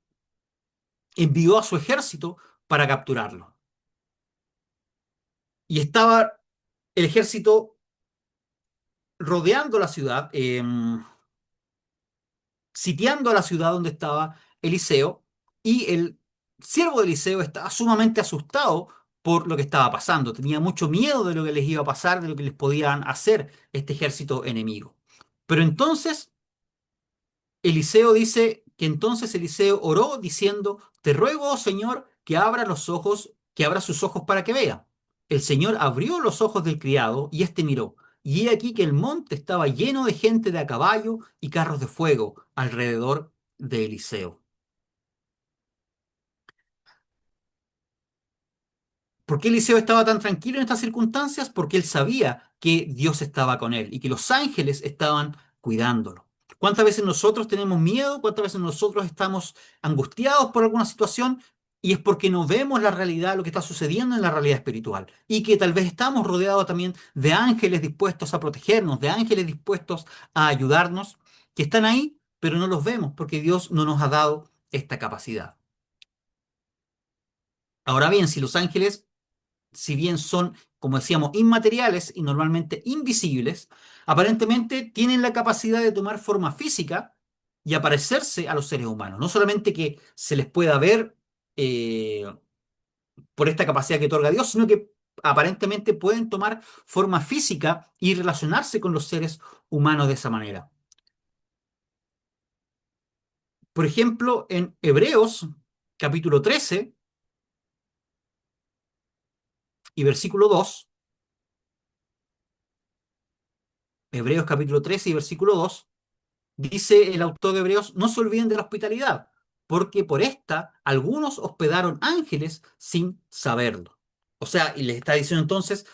envió a su ejército para capturarlo. Y estaba el ejército rodeando la ciudad, sitiando a la ciudad donde estaba Eliseo, y el siervo de Eliseo estaba sumamente asustado por lo que estaba pasando. Tenía mucho miedo de lo que les iba a pasar, de lo que les podían hacer este ejército enemigo. Pero entonces Eliseo dice que entonces Eliseo oró diciendo, te ruego, oh Señor, que abra los ojos, que abra sus ojos para que vea. El Señor abrió los ojos del criado y éste miró. Y he aquí que el monte estaba lleno de gente de a caballo y carros de fuego alrededor de Eliseo. ¿Por qué Eliseo estaba tan tranquilo en estas circunstancias? Porque él sabía que Dios estaba con él y que los ángeles estaban cuidándolo. ¿Cuántas veces nosotros tenemos miedo? ¿Cuántas veces nosotros estamos angustiados por alguna situación? Y es porque no vemos la realidad, lo que está sucediendo en la realidad espiritual. Y que tal vez estamos rodeados también de ángeles dispuestos a protegernos, de ángeles dispuestos a ayudarnos, que están ahí, pero no los vemos porque Dios no nos ha dado esta capacidad. Ahora bien, si los ángeles si bien son, como decíamos, inmateriales y normalmente invisibles, aparentemente tienen la capacidad de tomar forma física y aparecerse a los seres humanos. No solamente que se les pueda ver eh, por esta capacidad que otorga Dios, sino que aparentemente pueden tomar forma física y relacionarse con los seres humanos de esa manera. Por ejemplo, en Hebreos capítulo 13 y versículo 2, Hebreos capítulo 13 y versículo 2, dice el autor de Hebreos, no se olviden de la hospitalidad, porque por esta algunos hospedaron ángeles sin saberlo. O sea, y les está diciendo entonces,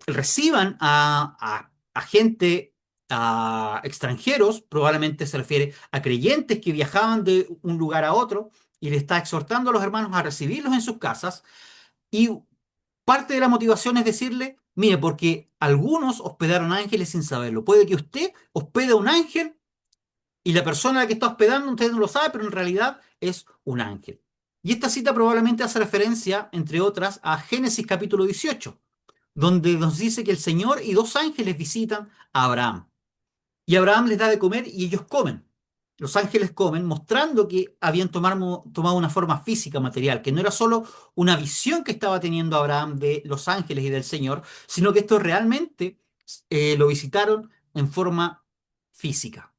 reciban a gente, a extranjeros, probablemente se refiere a creyentes que viajaban de un lugar a otro, y le está exhortando a los hermanos a recibirlos en sus casas, y parte de la motivación es decirle, mire, porque algunos hospedaron ángeles sin saberlo. Puede que usted hospede a un ángel y la persona a la que está hospedando, usted no lo sabe, pero en realidad es un ángel. Y esta cita probablemente hace referencia, entre otras, a Génesis capítulo 18, donde nos dice que el Señor y dos ángeles visitan a Abraham. Y Abraham les da de comer y ellos comen. Los ángeles comen, mostrando que habían tomado una forma física, material, que no era solo una visión que estaba teniendo Abraham de los ángeles y del Señor, sino que esto realmente lo visitaron en forma física.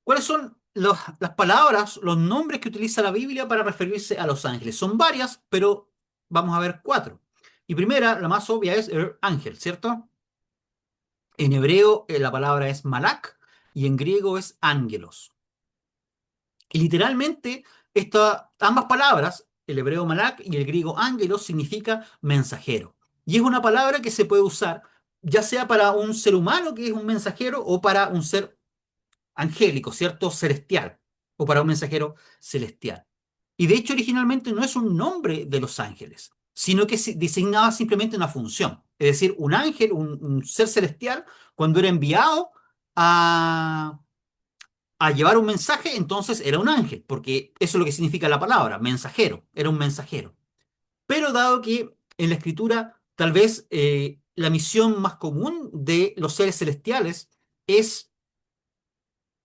¿Cuáles son las palabras, los nombres que utiliza la Biblia para referirse a los ángeles? Son varias, pero vamos a ver cuatro. Y primera, la más obvia es el ángel, ¿cierto? En hebreo la palabra es malak y en griego es ángelos. Y literalmente ambas palabras, el hebreo malak y el griego ángelos, significa mensajero. Y es una palabra que se puede usar ya sea para un ser humano que es un mensajero o para un ser angélico, ¿cierto? Celestial, o para un mensajero celestial. Y de hecho originalmente no es un nombre de los ángeles, sino que designaba simplemente una función. Es decir, un ángel, un ser celestial, cuando era enviado a, a llevar un mensaje, entonces era un ángel, porque eso es lo que significa la palabra, mensajero, era un mensajero. Pero dado que en la escritura tal vez la misión más común de los seres celestiales es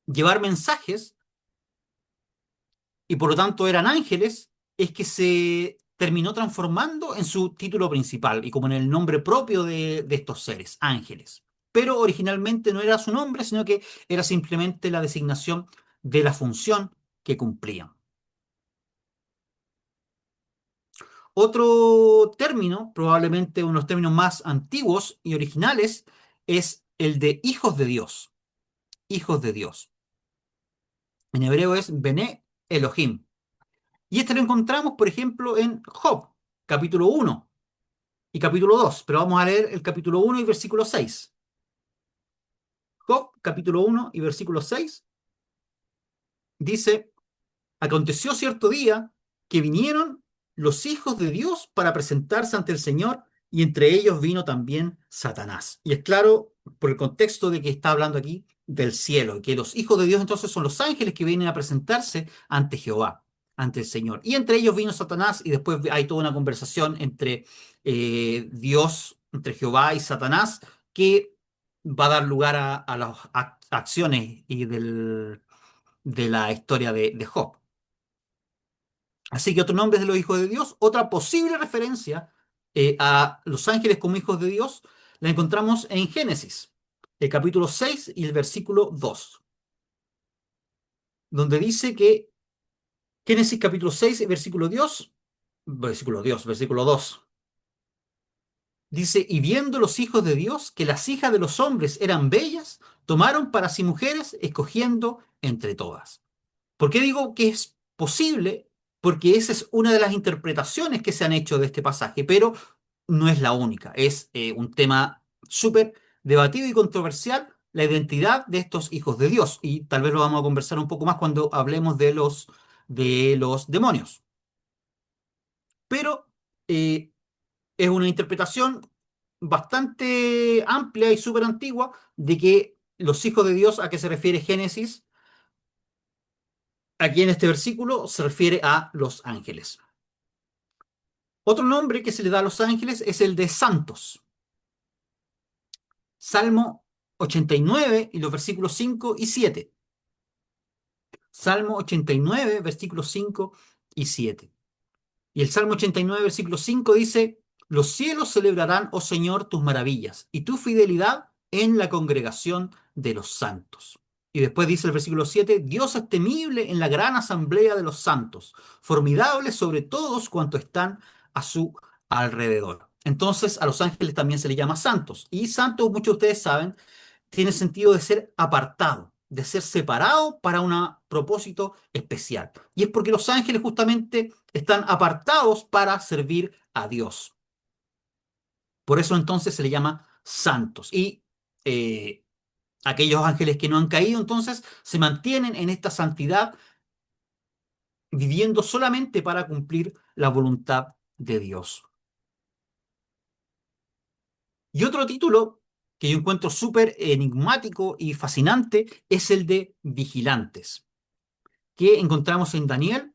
llevar mensajes, y por lo tanto eran ángeles, es que se terminó transformando en su título principal y como en el nombre propio de estos seres, ángeles. Pero originalmente no era su nombre, sino que era simplemente la designación de la función que cumplían. Otro término, probablemente uno de los términos más antiguos y originales, es el de hijos de Dios. Hijos de Dios. En hebreo es Bene Elohim. Y este lo encontramos, por ejemplo, en Job, capítulo 1 y capítulo 2. Pero vamos a leer el capítulo 1 y versículo 6. Job, capítulo 1 y versículo 6, dice: Aconteció cierto día que vinieron los hijos de Dios para presentarse ante el Señor, y entre ellos vino también Satanás. Y es claro por el contexto de que está hablando aquí del cielo, y que los hijos de Dios entonces son los ángeles que vienen a presentarse ante Jehová, ante el Señor. Y entre ellos vino Satanás, y después hay toda una conversación entre Dios, entre Jehová y Satanás, que va a dar lugar a las acciones y de la historia de Job. Así que otro nombre de los hijos de Dios, otra posible referencia a los ángeles como hijos de Dios, la encontramos en Génesis, el capítulo 6 y el versículo 2, donde dice que Génesis capítulo 6 y versículo 2, dice: Y viendo los hijos de Dios que las hijas de los hombres eran bellas, tomaron para sí mujeres, escogiendo entre todas. ¿Por qué digo que es posible? Porque esa es una de las interpretaciones que se han hecho de este pasaje, pero no es la única. Es un tema súper debatido y controversial, la identidad de estos hijos de Dios. Y tal vez lo vamos a conversar un poco más cuando hablemos de los demonios. Pero es una interpretación bastante amplia y súper antigua de que los hijos de Dios, ¿a qué se refiere Génesis? Aquí en este versículo se refiere a los ángeles. Otro nombre que se le da a los ángeles es el de santos. Salmo 89 y los versículos 5 y 7. Salmo 89, versículos 5 y 7. Y el Salmo 89, versículo 5 dice: Los cielos celebrarán, oh Señor, tus maravillas y tu fidelidad en la congregación de los santos. Y después dice el versículo 7: Dios es temible en la gran asamblea de los santos, formidable sobre todos cuantos están a su alrededor. Entonces a los ángeles también se les llama santos. Y santos, muchos de ustedes saben, tiene sentido de ser apartado, de ser separado para un propósito especial. Y es porque los ángeles justamente están apartados para servir a Dios. Por eso entonces se le llama santos. Y eh, aquellos ángeles que no han caído entonces se mantienen en esta santidad, viviendo solamente para cumplir la voluntad de Dios. Y otro título que yo encuentro súper enigmático y fascinante es el de vigilantes, que encontramos en Daniel,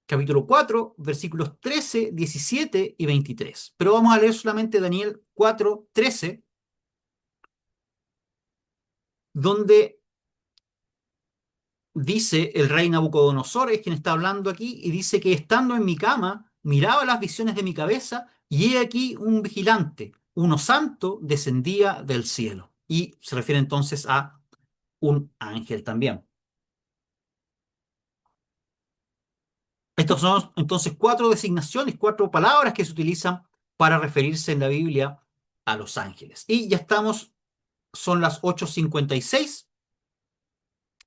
capítulo 4 versículos 13, 17 y 23. Pero vamos a leer solamente Daniel 4, 13, donde dice el rey Nabucodonosor, es quien está hablando aquí, y dice que estando en mi cama, miraba las visiones de mi cabeza, y he aquí un vigilante, uno santo, descendía del cielo. Y se refiere entonces a un ángel también. Estos son entonces cuatro designaciones, cuatro palabras que se utilizan para referirse en la Biblia a los ángeles. Y ya estamos, son las 8:56.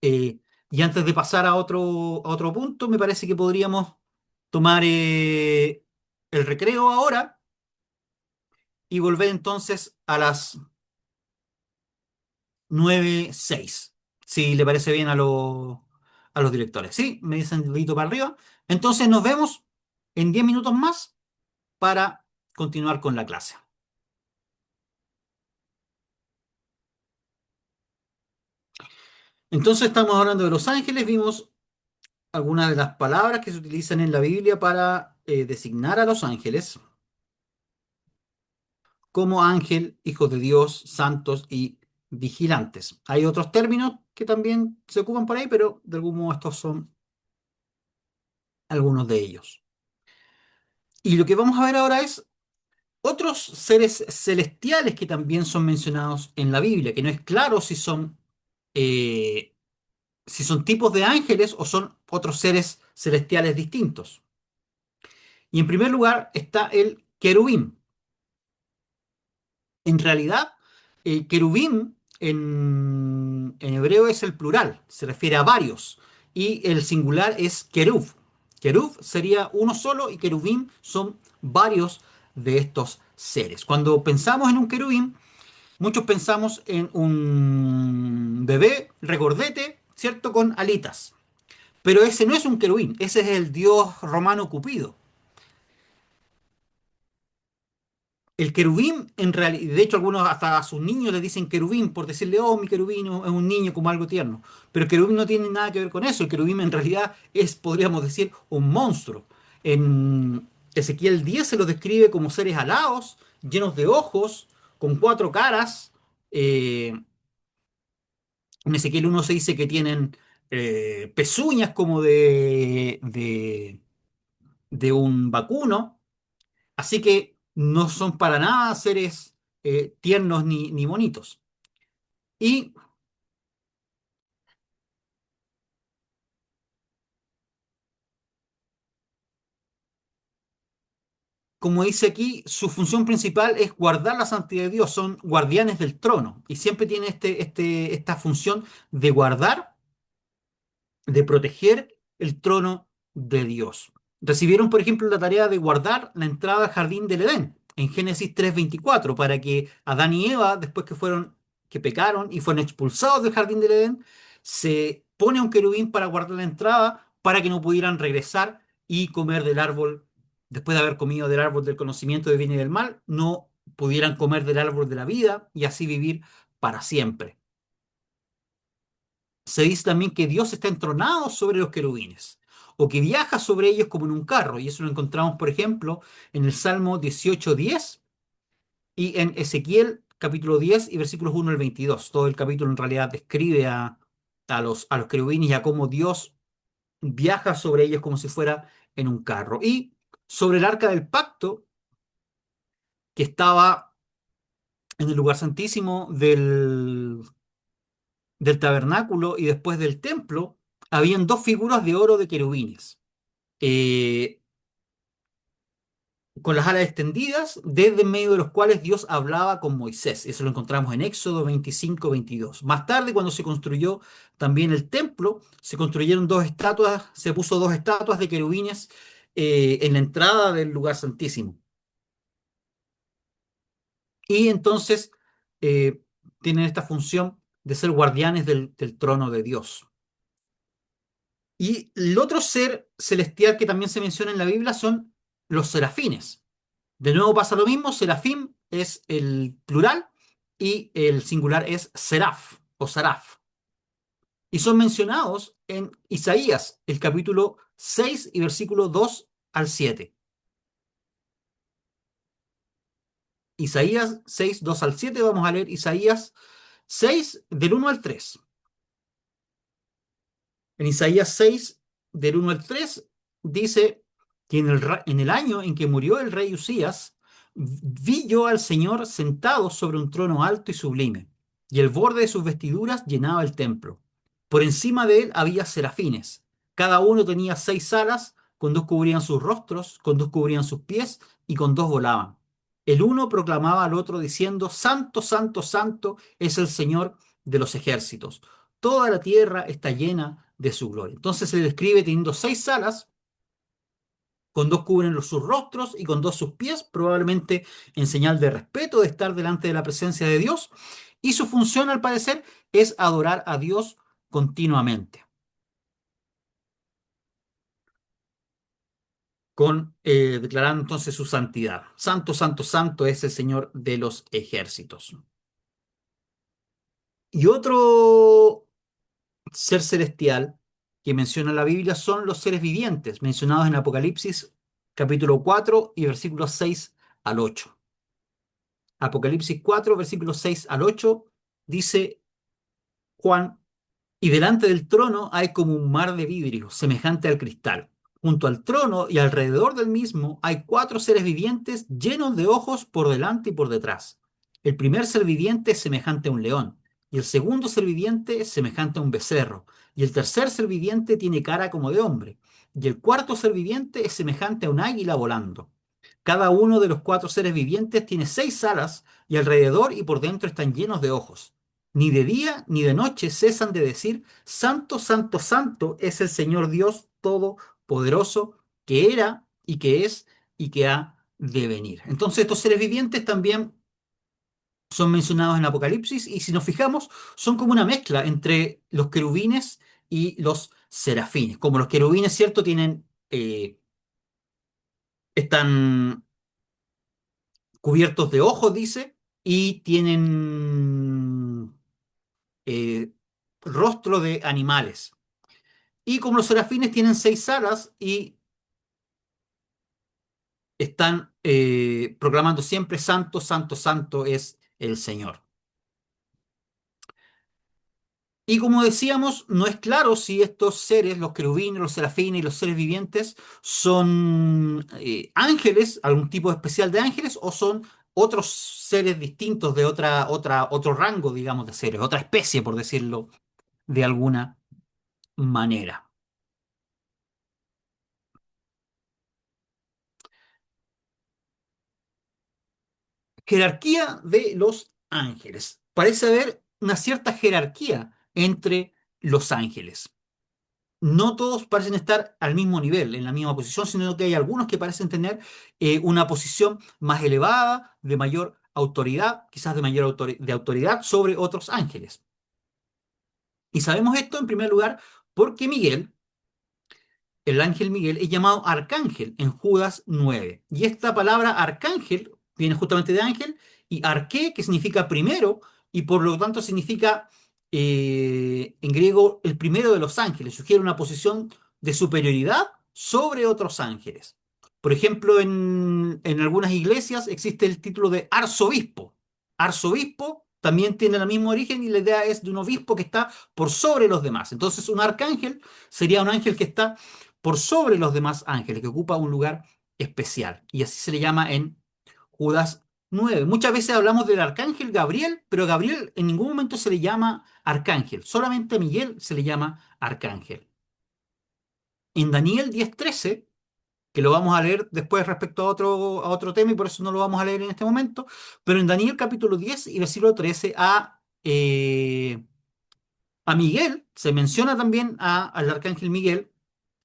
Y antes de pasar a otro punto, me parece que podríamos tomar el recreo ahora y volver entonces a las 9:06, si le parece bien a los directores. Sí, me dicen dedito para arriba. Entonces nos vemos en 10 minutos más para continuar con la clase. Entonces estamos hablando de los ángeles, vimos algunas de las palabras que se utilizan en la Biblia para designar a los ángeles como ángel, hijos de Dios, santos y vigilantes. Hay otros términos que también se ocupan por ahí, pero de algún modo estos son algunos de ellos. Y lo que vamos a ver ahora es otros seres celestiales que también son mencionados en la Biblia, que no es claro eh, si son tipos de ángeles o son otros seres celestiales distintos. Y en primer lugar está el querubín. En realidad, el querubín en hebreo es el plural, se refiere a varios, y el singular es querub. Querub sería uno solo y querubín son varios de estos seres. Cuando pensamos en un querubín, muchos pensamos en un bebé regordete, ¿cierto? Con alitas. Pero ese no es un querubín, ese es el dios romano Cupido. El querubín, en realidad, de hecho, algunos hasta a sus niños les dicen querubín por decirle, oh, mi querubín es un niño como algo tierno. Pero el querubín no tiene nada que ver con eso. El querubín en realidad es, podríamos decir, un monstruo. En Ezequiel 10 se los describe como seres alados, llenos de ojos, con cuatro caras. En Ezequiel 1 se dice que tienen pezuñas como de un vacuno. Así que no son para nada seres tiernos ni bonitos. Y como dice aquí, su función principal es guardar la santidad de Dios, son guardianes del trono y siempre tiene esta función de guardar, de proteger el trono de Dios. Recibieron, por ejemplo, la tarea de guardar la entrada al jardín del Edén en Génesis 3:24 para que Adán y Eva, después que pecaron y fueron expulsados del jardín del Edén, se pone un querubín para guardar la entrada para que no pudieran regresar y comer del árbol, después de haber comido del árbol del conocimiento del bien y del mal, no pudieran comer del árbol de la vida y así vivir para siempre. Se dice también que Dios está entronado sobre los querubines o que viaja sobre ellos como en un carro. Y eso lo encontramos, por ejemplo, en el Salmo 18:10 y en Ezequiel capítulo 10 y versículos 1 al 22. Todo el capítulo en realidad describe a los querubines y a cómo Dios viaja sobre ellos como si fuera en un carro. Y sobre el arca del pacto, que estaba en el lugar santísimo del tabernáculo y después del templo, habían dos figuras de oro de querubines, eh, con las alas extendidas, desde en medio de los cuales Dios hablaba con Moisés. Eso lo encontramos en Éxodo 25:22. Más tarde, cuando se construyó también el templo, se construyeron dos estatuas, se puso dos estatuas de querubines en la entrada del lugar santísimo. Y entonces eh, tienen esta función de ser guardianes del trono de Dios. Y el otro ser celestial que también se menciona en la Biblia son los serafines. De nuevo pasa lo mismo, serafín es el plural y el singular es seraf o saraf. Y son mencionados en Isaías, el capítulo 6 y versículo 2 al 7. Isaías 6 2 al 7, vamos a leer Isaías 6 del 1 al 3. En Isaías 6, del 1 al 3, dice que en el año en que murió el rey Usías, vi yo al Señor sentado sobre un trono alto y sublime, y el borde de sus vestiduras llenaba el templo. Por encima de él había serafines. Cada uno tenía 6 alas, con dos cubrían sus rostros, con dos cubrían sus pies, y con dos volaban. El uno proclamaba al otro diciendo, Santo, Santo, Santo es el Señor de los ejércitos. Toda la tierra está llena de su gloria. Entonces se describe teniendo 6 alas, con dos cubren sus rostros y con dos sus pies, probablemente en señal de respeto de estar delante de la presencia de Dios. Y su función, al parecer, es adorar a Dios continuamente. declarando entonces su santidad. Santo, santo, santo es el Señor de los ejércitos. Y otro ser celestial que menciona la Biblia son los seres vivientes, mencionados en Apocalipsis capítulo 4 y versículos 6 al 8. Apocalipsis 4, versículos 6 al 8, dice Juan: y delante del trono hay como un mar de vidrio, semejante al cristal. Junto al trono y alrededor del mismo hay cuatro seres vivientes llenos de ojos por delante y por detrás. El primer ser viviente es semejante a un león, y el segundo ser viviente es semejante a un becerro, y el tercer ser viviente tiene cara como de hombre, y el cuarto ser viviente es semejante a un águila volando. Cada uno de los cuatro seres vivientes tiene seis alas, y alrededor y por dentro están llenos de ojos. Ni de día ni de noche cesan de decir: Santo, santo, santo es el Señor Dios Todopoderoso, que era y que es y que ha de venir. Entonces estos seres vivientes también son mencionados en Apocalipsis, y si nos fijamos son como una mezcla entre los querubines y los serafines. Como los querubines, ¿cierto? Están cubiertos de ojos, dice, y tienen eh, rostro de animales. Y como los serafines tienen seis alas y están proclamando siempre: Santo, santo, santo es el Señor. Y como decíamos, no es claro si estos seres, los querubines, los serafines y los seres vivientes, son ángeles, algún tipo especial de ángeles, o son otros seres distintos de otro rango, digamos, de seres, otra especie, por decirlo de alguna manera. Jerarquía de los ángeles. Parece haber una cierta jerarquía entre los ángeles. No todos parecen estar al mismo nivel, en la misma posición, sino que hay algunos que parecen tener una posición más elevada, de mayor autoridad, quizás de mayor de autoridad sobre otros ángeles. Y sabemos esto en primer lugar porque Miguel, el ángel Miguel, es llamado arcángel en Judas 9. Y esta palabra arcángel viene justamente de ángel, y arqué, que significa primero, y por lo tanto significa en griego el primero de los ángeles. Sugiere una posición de superioridad sobre otros ángeles. Por ejemplo, en algunas iglesias existe el título de arzobispo. Arzobispo también tiene el mismo origen, y la idea es de un obispo que está por sobre los demás. Entonces, un arcángel sería un ángel que está por sobre los demás ángeles, que ocupa un lugar especial. Y así se le llama en Judas 9. Muchas veces hablamos del arcángel Gabriel, pero Gabriel en ningún momento se le llama arcángel. Solamente a Miguel se le llama arcángel. En Daniel 10:13, que lo vamos a leer después respecto a otro tema, y por eso no lo vamos a leer en este momento, pero en Daniel capítulo 10 y versículo 13 a Miguel se menciona también al arcángel Miguel,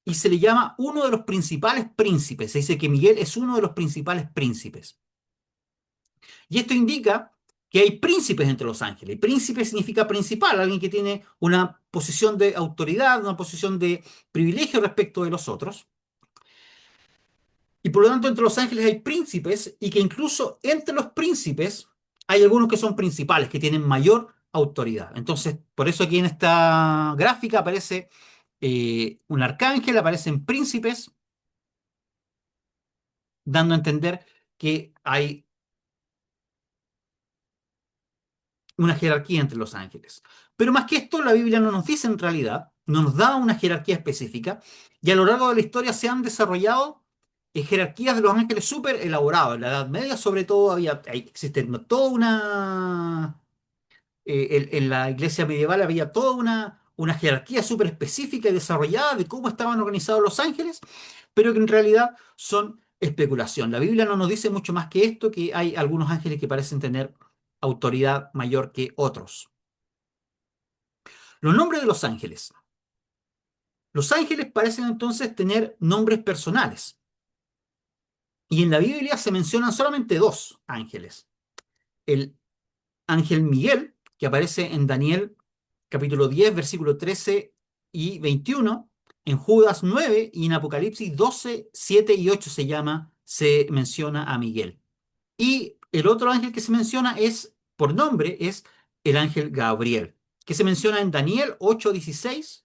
y se le llama uno de los principales príncipes. Se dice que Miguel es uno de los principales príncipes. Y esto indica que hay príncipes entre los ángeles. Príncipe significa principal, alguien que tiene una posición de autoridad, una posición de privilegio respecto de los otros. Y por lo tanto, entre los ángeles hay príncipes, y que incluso entre los príncipes hay algunos que son principales, que tienen mayor autoridad. Entonces, por eso aquí en esta gráfica aparece un arcángel, aparecen príncipes, dando a entender que hay una jerarquía entre los ángeles. Pero más que esto, la Biblia no nos dice en realidad, no nos da una jerarquía específica, y a lo largo de la historia se han desarrollado jerarquías de los ángeles súper elaboradas. En la Edad Media, sobre todo, existe toda una... en la iglesia medieval había toda una jerarquía súper específica y desarrollada de cómo estaban organizados los ángeles, pero que en realidad son especulación. La Biblia no nos dice mucho más que esto, que hay algunos ángeles que parecen tener autoridad mayor que otros. Los nombres de los ángeles. Los ángeles parecen entonces tener nombres personales. Y en la Biblia se mencionan solamente dos ángeles. El ángel Miguel, que aparece en Daniel capítulo 10, versículo 13 y 21, En Judas 9 y en Apocalipsis 12 7 y 8 se menciona a Miguel. Y el otro ángel que se menciona es, por nombre, es el ángel Gabriel, que se menciona en Daniel 8:16,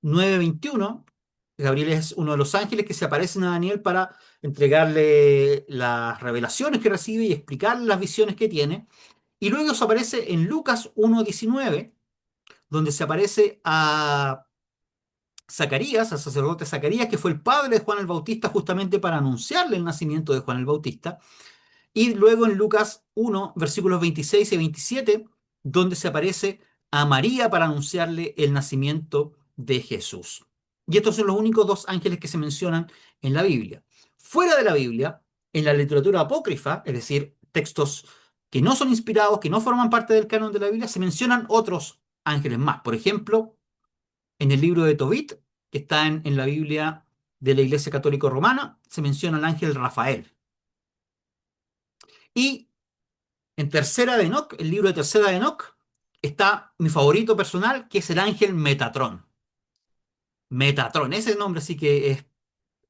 9:21. Gabriel es uno de los ángeles que se aparecen a Daniel para entregarle las revelaciones que recibe y explicarle las visiones que tiene. Y luego se aparece en Lucas 1:19, donde se aparece a Zacarías, al sacerdote Zacarías, que fue el padre de Juan el Bautista, justamente para anunciarle el nacimiento de Juan el Bautista. Y luego en Lucas 1, versículos 26 y 27, donde se aparece a María para anunciarle el nacimiento de Jesús. Y estos son los únicos dos ángeles que se mencionan en la Biblia. Fuera de la Biblia, en la literatura apócrifa, es decir, textos que no son inspirados, que no forman parte del canon de la Biblia, se mencionan otros ángeles más. Por ejemplo, en el libro de Tobit, que está en la Biblia de la Iglesia Católica Romana, se menciona al ángel Rafael. Y en Tercera de Enoc, el libro de Tercera de Enoc, está mi favorito personal, que es el ángel Metatrón. Metatrón, ese nombre sí que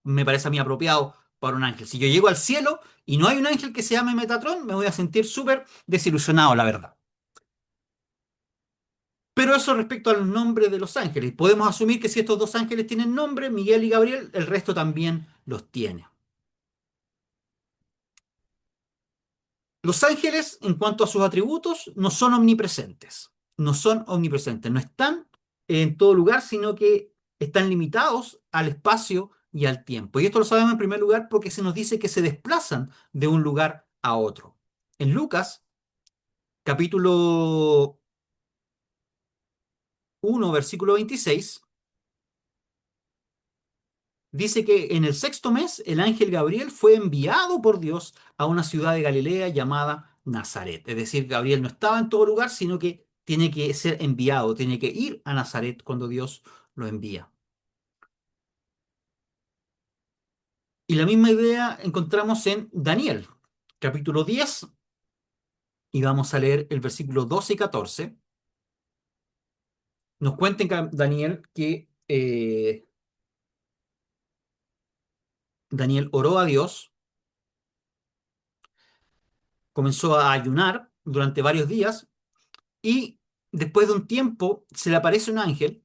me parece a mí apropiado para un ángel. Si yo llego al cielo y no hay un ángel que se llame Metatrón, me voy a sentir súper desilusionado, la verdad. Pero eso respecto al nombre de los ángeles. Podemos asumir que si estos dos ángeles tienen nombre, Miguel y Gabriel, el resto también los tiene. Los ángeles, en cuanto a sus atributos, no son omnipresentes. No son omnipresentes. No están en todo lugar, sino que están limitados al espacio y al tiempo. Y esto lo sabemos en primer lugar porque se nos dice que se desplazan de un lugar a otro. En Lucas, capítulo 1, versículo 26, dice que en el sexto mes el ángel Gabriel fue enviado por Dios a una ciudad de Galilea llamada Nazaret. Es decir, Gabriel no estaba en todo lugar, sino que tiene que ser enviado, tiene que ir a Nazaret cuando Dios lo envía. Y la misma idea encontramos en Daniel, capítulo 10, y vamos a leer el versículo 12 y 14. Nos cuenta en Daniel que Daniel oró a Dios, comenzó a ayunar durante varios días y después de un tiempo se le aparece un ángel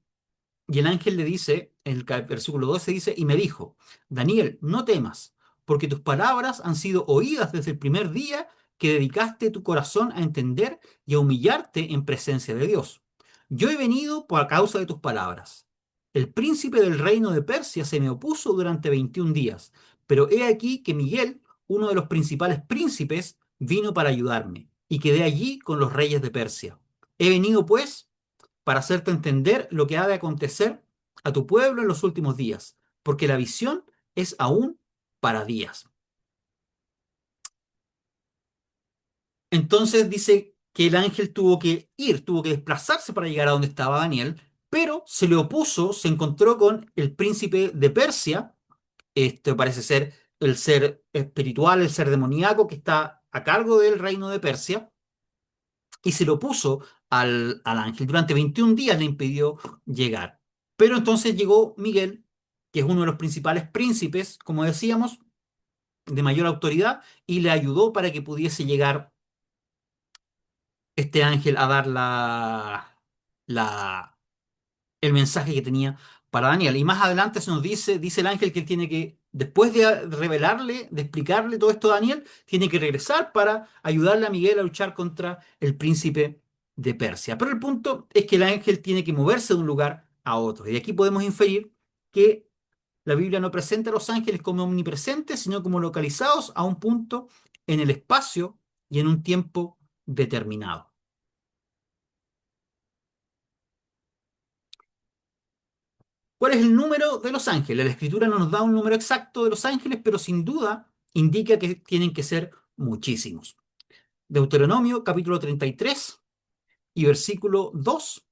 y el ángel le dice, en el versículo 12 dice, y me dijo, Daniel, no temas, porque tus palabras han sido oídas desde el primer día que dedicaste tu corazón a entender y a humillarte en presencia de Dios. Yo he venido por causa de tus palabras. El príncipe del reino de Persia se me opuso durante 21 días, pero he aquí que Miguel, uno de los principales príncipes, vino para ayudarme, y quedé allí con los reyes de Persia. He venido, pues, para hacerte entender lo que ha de acontecer a tu pueblo en los últimos días, porque la visión es aún para días. Entonces dice que el ángel tuvo que ir, tuvo que desplazarse para llegar a donde estaba Daniel, pero se le opuso, se encontró con el príncipe de Persia. Este parece ser el ser espiritual, el ser demoníaco que está a cargo del reino de Persia, y se lo opuso al ángel. Durante 21 días le impidió llegar. Pero entonces llegó Miguel, que es uno de los principales príncipes, como decíamos, de mayor autoridad, y le ayudó para que pudiese llegar este ángel a dar la, el mensaje que tenía para Daniel. Y más adelante se nos dice el ángel que él tiene que, después de revelarle, de explicarle todo esto a Daniel, tiene que regresar para ayudarle a Miguel a luchar contra el príncipe de Persia. Pero el punto es que el ángel tiene que moverse de un lugar a otro. Y aquí podemos inferir que la Biblia no presenta a los ángeles como omnipresentes, sino como localizados a un punto en el espacio y en un tiempo determinado. ¿Cuál es el número de los ángeles? La escritura no nos da un número exacto de los ángeles, pero sin duda indica que tienen que ser muchísimos. Deuteronomio capítulo 33 y versículo 2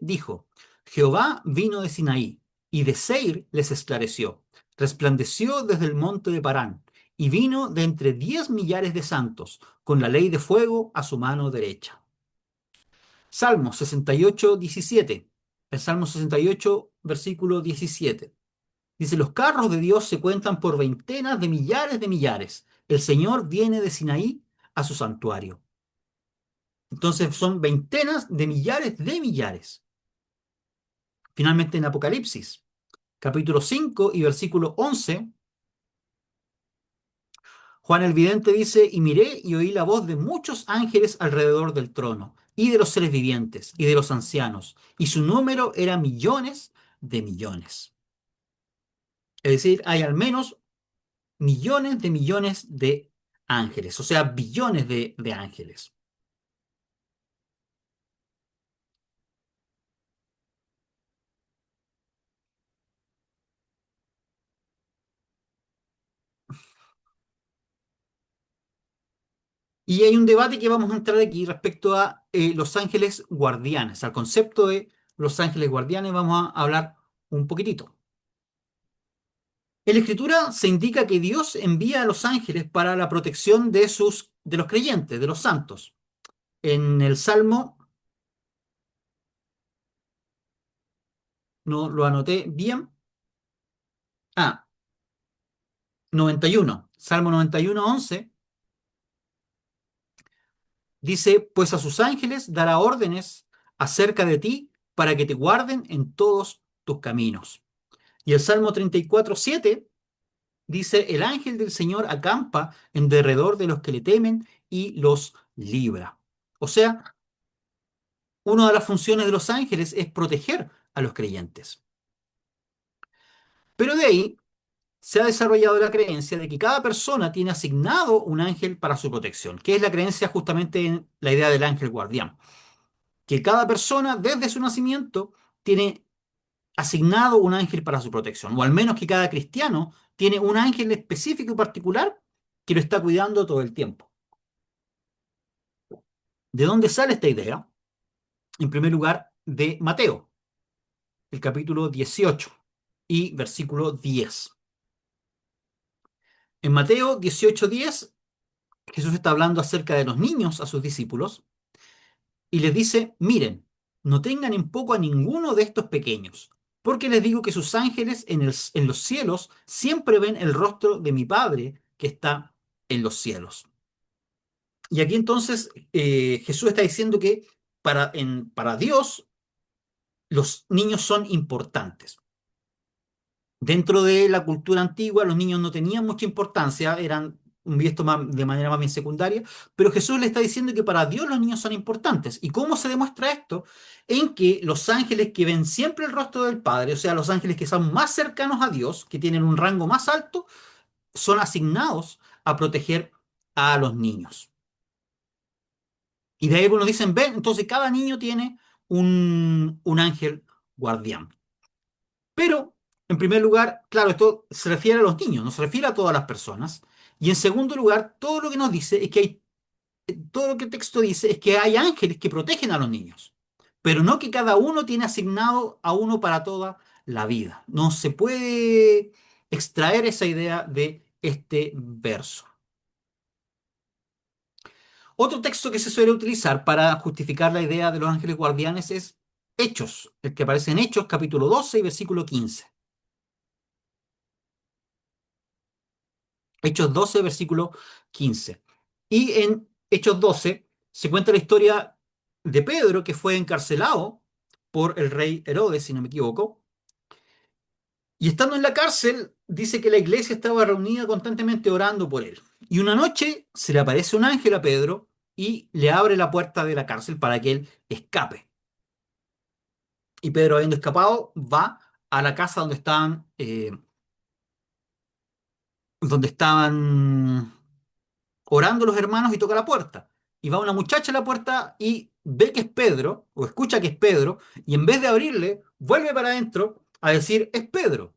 dijo, Jehová vino de Sinaí y de Seir les esclareció, resplandeció desde el monte de Parán y vino de entre 10 millares de santos con la ley de fuego a su mano derecha. Salmo 68:17. El Salmo 68, versículo 17. Dice, los carros de Dios se cuentan por veintenas de millares de millares. El Señor viene de Sinaí a su santuario. Entonces son veintenas de millares de millares. Finalmente en Apocalipsis, capítulo 5 y versículo 11, Juan el vidente dice, y miré y oí la voz de muchos ángeles alrededor del trono, y de los seres vivientes, y de los ancianos, y su número era millones de millones. Es decir, hay al menos millones de ángeles, o sea, billones de ángeles. Y hay un debate que vamos a entrar aquí respecto a los ángeles guardianes, al concepto de los ángeles guardianes vamos a hablar un poquitito. En la Escritura se indica que Dios envía a los ángeles para la protección de los creyentes, de los santos. En el Salmo, no lo anoté bien, ah, 91, Salmo 91, 11, dice, pues a sus ángeles dará órdenes acerca de ti para que te guarden en todos tus caminos. Y el Salmo 34, 7 dice, el ángel del Señor acampa en derredor de los que le temen y los libra. O sea, una de las funciones de los ángeles es proteger a los creyentes. Pero de ahí se ha desarrollado la creencia de que cada persona tiene asignado un ángel para su protección, que es la creencia justamente en la idea del ángel guardián. Que cada persona desde su nacimiento tiene asignado un ángel para su protección, o al menos que cada cristiano tiene un ángel específico y particular que lo está cuidando todo el tiempo. ¿De dónde sale esta idea? En primer lugar, de Mateo, el capítulo 18 y versículo 10. En Mateo 18:10, Jesús está hablando acerca de los niños a sus discípulos y les dice, miren, no tengan en poco a ninguno de estos pequeños, porque les digo que sus ángeles en los cielos siempre ven el rostro de mi Padre que está en los cielos. Y aquí entonces Jesús está diciendo que para Dios los niños son importantes. Dentro de la cultura antigua, los niños no tenían mucha importancia, eran vistos de manera más bien secundaria, pero Jesús le está diciendo que para Dios los niños son importantes. ¿Y cómo se demuestra esto? En que los ángeles que ven siempre el rostro del Padre, o sea, los ángeles que son más cercanos a Dios, que tienen un rango más alto, son asignados a proteger a los niños. Y de ahí nos dicen, ven, entonces cada niño tiene un ángel guardián. Pero, en primer lugar, claro, esto se refiere a los niños, no se refiere a todas las personas. Y en segundo lugar, todo lo que nos dice es que todo lo que el texto dice es que hay ángeles que protegen a los niños, pero no que cada uno tiene asignado a uno para toda la vida. No se puede extraer esa idea de este verso. Otro texto que se suele utilizar para justificar la idea de los ángeles guardianes es Hechos, el que aparece en Hechos capítulo 12 y versículo 15. Hechos 12, versículo 15. Y en Hechos 12 se cuenta la historia de Pedro, que fue encarcelado por el rey Herodes, si no me equivoco. Y estando en la cárcel, dice que la iglesia estaba reunida constantemente orando por él. Y una noche se le aparece un ángel a Pedro y le abre la puerta de la cárcel para que él escape. Y Pedro, habiendo escapado, va a la casa donde estaban orando los hermanos y toca la puerta. Y va una muchacha a la puerta y ve que es Pedro, o escucha que es Pedro, y en vez de abrirle, vuelve para adentro a decir, es Pedro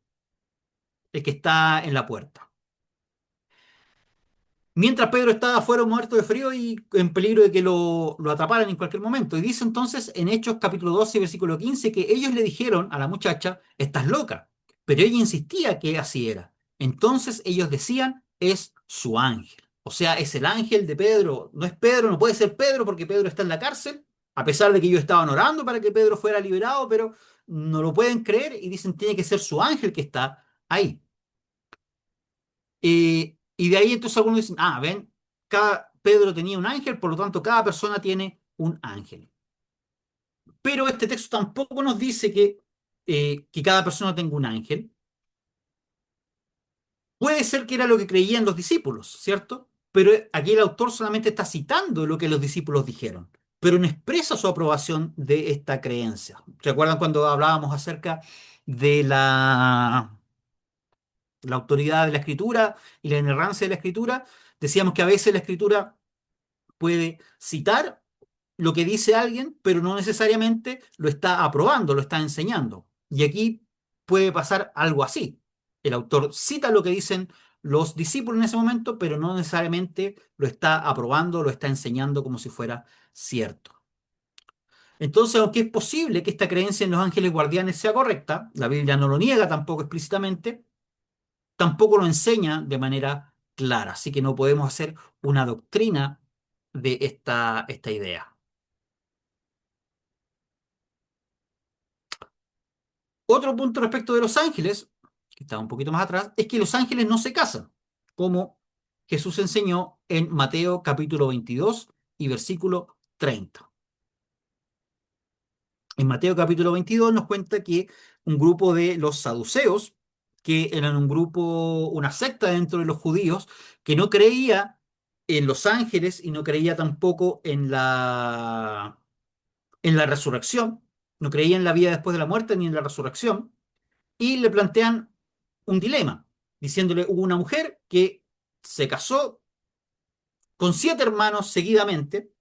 el que está en la puerta. Mientras Pedro estaba afuera muerto de frío y en peligro de que lo atraparan en cualquier momento. Y dice entonces en Hechos capítulo 12, versículo 15, que ellos le dijeron a la muchacha, estás loca. Pero ella insistía que así era. Entonces ellos decían, es su ángel. O sea, es el ángel de Pedro. No es Pedro, no puede ser Pedro porque Pedro está en la cárcel, a pesar de que ellos estaban orando para que Pedro fuera liberado, pero no lo pueden creer y dicen tiene que ser su ángel que está ahí. Y de ahí entonces algunos dicen, ah, ven, Pedro tenía un ángel, por lo tanto cada persona tiene un ángel. Pero este texto tampoco nos dice que cada persona tenga un ángel. Puede ser que era lo que creían los discípulos, ¿cierto? Pero aquí el autor solamente está citando lo que los discípulos dijeron, pero no expresa su aprobación de esta creencia. ¿Recuerdan cuando hablábamos acerca de la autoridad de la escritura y la inerrancia de la escritura? Decíamos que a veces la escritura puede citar lo que dice alguien, pero no necesariamente lo está aprobando, lo está enseñando. Y aquí puede pasar algo así. El autor cita lo que dicen los discípulos en ese momento, pero no necesariamente lo está aprobando, lo está enseñando como si fuera cierto. Entonces, aunque es posible que esta creencia en los ángeles guardianes sea correcta, la Biblia no lo niega tampoco explícitamente, tampoco lo enseña de manera clara. Así que no podemos hacer una doctrina de esta idea. Otro punto respecto de los ángeles, que está un poquito más atrás, es que los ángeles no se casan, como Jesús enseñó en Mateo capítulo 22 y versículo 30. En Mateo capítulo 22 nos cuenta que un grupo de los saduceos, que eran un grupo, una secta dentro de los judíos, que no creía en los ángeles y no creía tampoco en la resurrección, no creía en la vida después de la muerte ni en la resurrección, y le plantean un dilema, diciéndole, hubo una mujer que se casó con 7 hermanos seguidamente,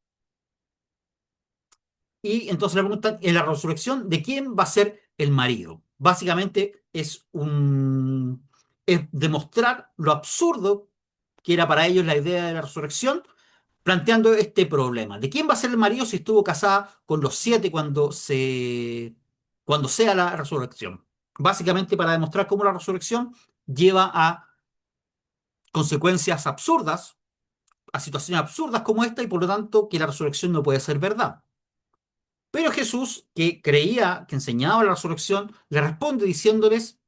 y entonces le preguntan, en la resurrección, ¿de quién va a ser el marido? Básicamente es demostrar lo absurdo que era para ellos la idea de la resurrección, planteando este problema. ¿De quién va a ser el marido si estuvo casada con los 7 cuando sea la resurrección? Básicamente para demostrar cómo la resurrección lleva a consecuencias absurdas, a situaciones absurdas como esta, y por lo tanto que la resurrección no puede ser verdad. Pero Jesús, que creía, que enseñaba la resurrección, le responde diciéndoles,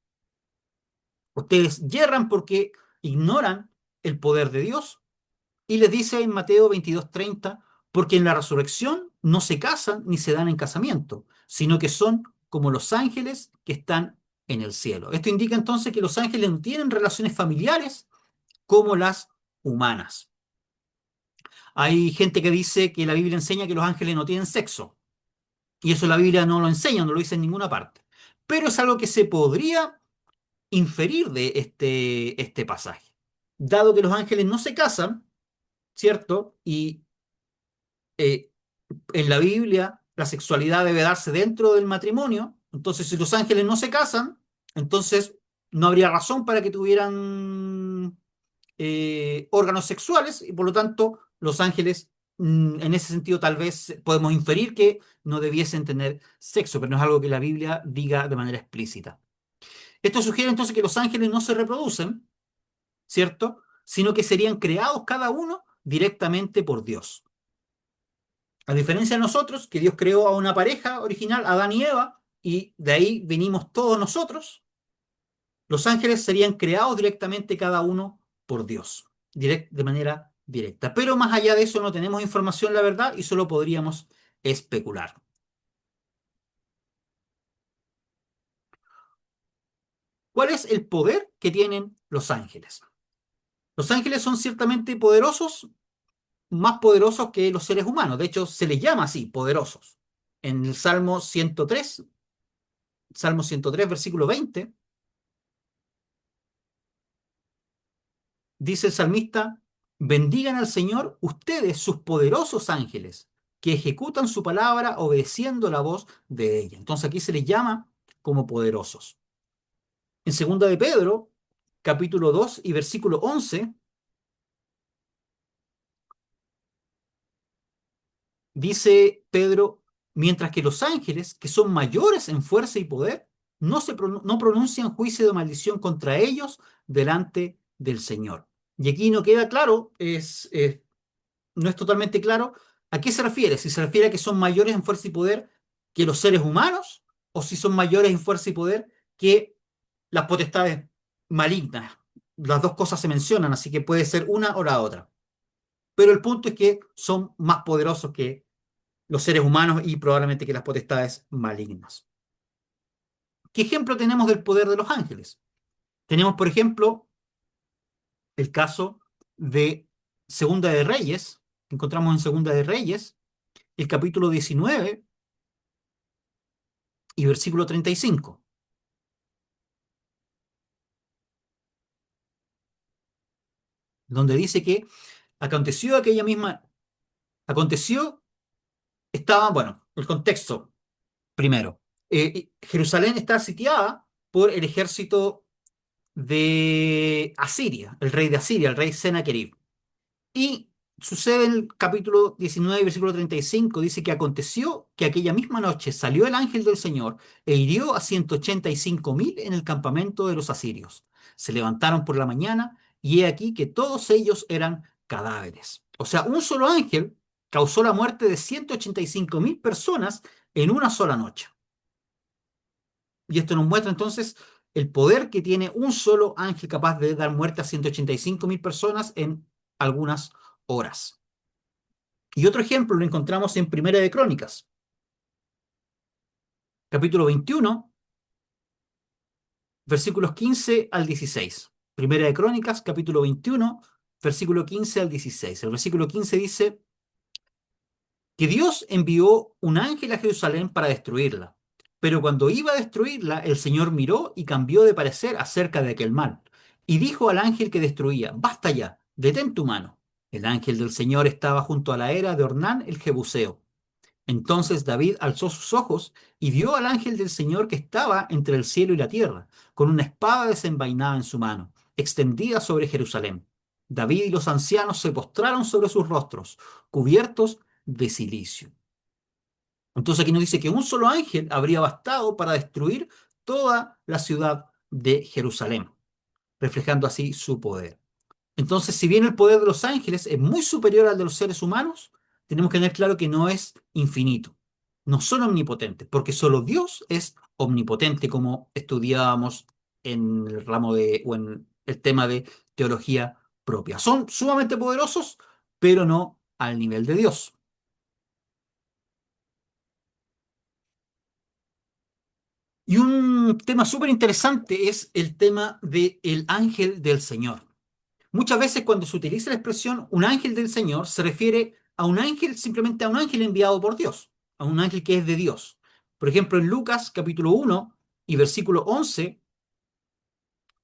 ustedes yerran porque ignoran el poder de Dios. Y les dice en Mateo 22:30, porque en la resurrección no se casan ni se dan en casamiento, sino que son como los ángeles que están en el cielo. Esto indica entonces que los ángeles no tienen relaciones familiares como las humanas. Hay gente que dice que la Biblia enseña que los ángeles no tienen sexo, y eso la Biblia no lo enseña, no lo dice en ninguna parte. Pero es algo que se podría inferir de este pasaje. Dado que los ángeles no se casan, ¿cierto? Y eh, en la Biblia la sexualidad debe darse dentro del matrimonio, entonces si los ángeles no se casan, entonces no habría razón para que tuvieran órganos sexuales y por lo tanto los ángeles, en ese sentido tal vez podemos inferir que no debiesen tener sexo, pero no es algo que la Biblia diga de manera explícita. Esto sugiere entonces que los ángeles no se reproducen, ¿cierto? Sino que serían creados cada uno directamente por Dios. A diferencia de nosotros, que Dios creó a una pareja original, Adán y Eva, y de ahí venimos todos nosotros, los ángeles serían creados directamente cada uno por Dios, de manera directa. Pero más allá de eso no tenemos información, la verdad, y solo podríamos especular. ¿Cuál es el poder que tienen los ángeles? Los ángeles son ciertamente poderosos, más poderosos que los seres humanos. De hecho, se les llama así, poderosos. En el Salmo 103, versículo 20, dice el salmista, bendigan al Señor ustedes, sus poderosos ángeles, que ejecutan su palabra obedeciendo la voz de ella. Entonces aquí se les llama como poderosos. En segunda de Pedro, capítulo 2 y versículo 11, dice Pedro, mientras que los ángeles, que son mayores en fuerza y poder, no pronuncian juicio de maldición contra ellos delante del Señor. Y aquí no queda claro, no es totalmente claro a qué se refiere. Si se refiere a que son mayores en fuerza y poder que los seres humanos, o si son mayores en fuerza y poder que las potestades malignas. Las dos cosas se mencionan, así que puede ser una o la otra. Pero el punto es que son más poderosos que los seres humanos y probablemente que las potestades malignas. ¿Qué ejemplo tenemos del poder de los ángeles? Tenemos, por ejemplo, el caso de Segunda de Reyes, que encontramos en Segunda de Reyes, el capítulo 19 y versículo 35, donde dice que aconteció aquella misma, aconteció, estaba, bueno, el contexto primero. Jerusalén está sitiada por el ejército de Asiria, el rey de Asiria, el rey Sennacherib. Y sucede en el capítulo 19, versículo 35, dice que aconteció que aquella misma noche salió el ángel del Señor e hirió a 185.000 en el campamento de los asirios. Se levantaron por la mañana y he aquí que todos ellos eran cadáveres. O sea, un solo ángel causó la muerte de 185.000 personas en una sola noche. Y esto nos muestra entonces el poder que tiene un solo ángel capaz de dar muerte a 185.000 personas en algunas horas. Y otro ejemplo lo encontramos en Primera de Crónicas, capítulo 21, versículos 15 al 16. Primera de Crónicas, capítulo 21, versículo 15 al 16. El versículo 15 dice que Dios envió un ángel a Jerusalén para destruirla. Pero cuando iba a destruirla, el Señor miró y cambió de parecer acerca de aquel mal. Y dijo al ángel que destruía, basta ya, detén tu mano. El ángel del Señor estaba junto a la era de Ornán el Jebuseo. Entonces David alzó sus ojos y vio al ángel del Señor que estaba entre el cielo y la tierra, con una espada desenvainada en su mano, extendida sobre Jerusalén. David y los ancianos se postraron sobre sus rostros, cubiertos de cilicio. Entonces aquí nos dice que un solo ángel habría bastado para destruir toda la ciudad de Jerusalén, reflejando así su poder. Entonces, si bien el poder de los ángeles es muy superior al de los seres humanos, tenemos que tener claro que no es infinito. No son omnipotentes, porque solo Dios es omnipotente, como estudiábamos en el ramo de, o en el tema de teología propia. Son sumamente poderosos, pero no al nivel de Dios. Y un tema súper interesante es el tema del ángel del Señor. Muchas veces cuando se utiliza la expresión un ángel del Señor, se refiere a un ángel, simplemente a un ángel enviado por Dios, a un ángel que es de Dios. Por ejemplo, en Lucas capítulo 1 y versículo 11,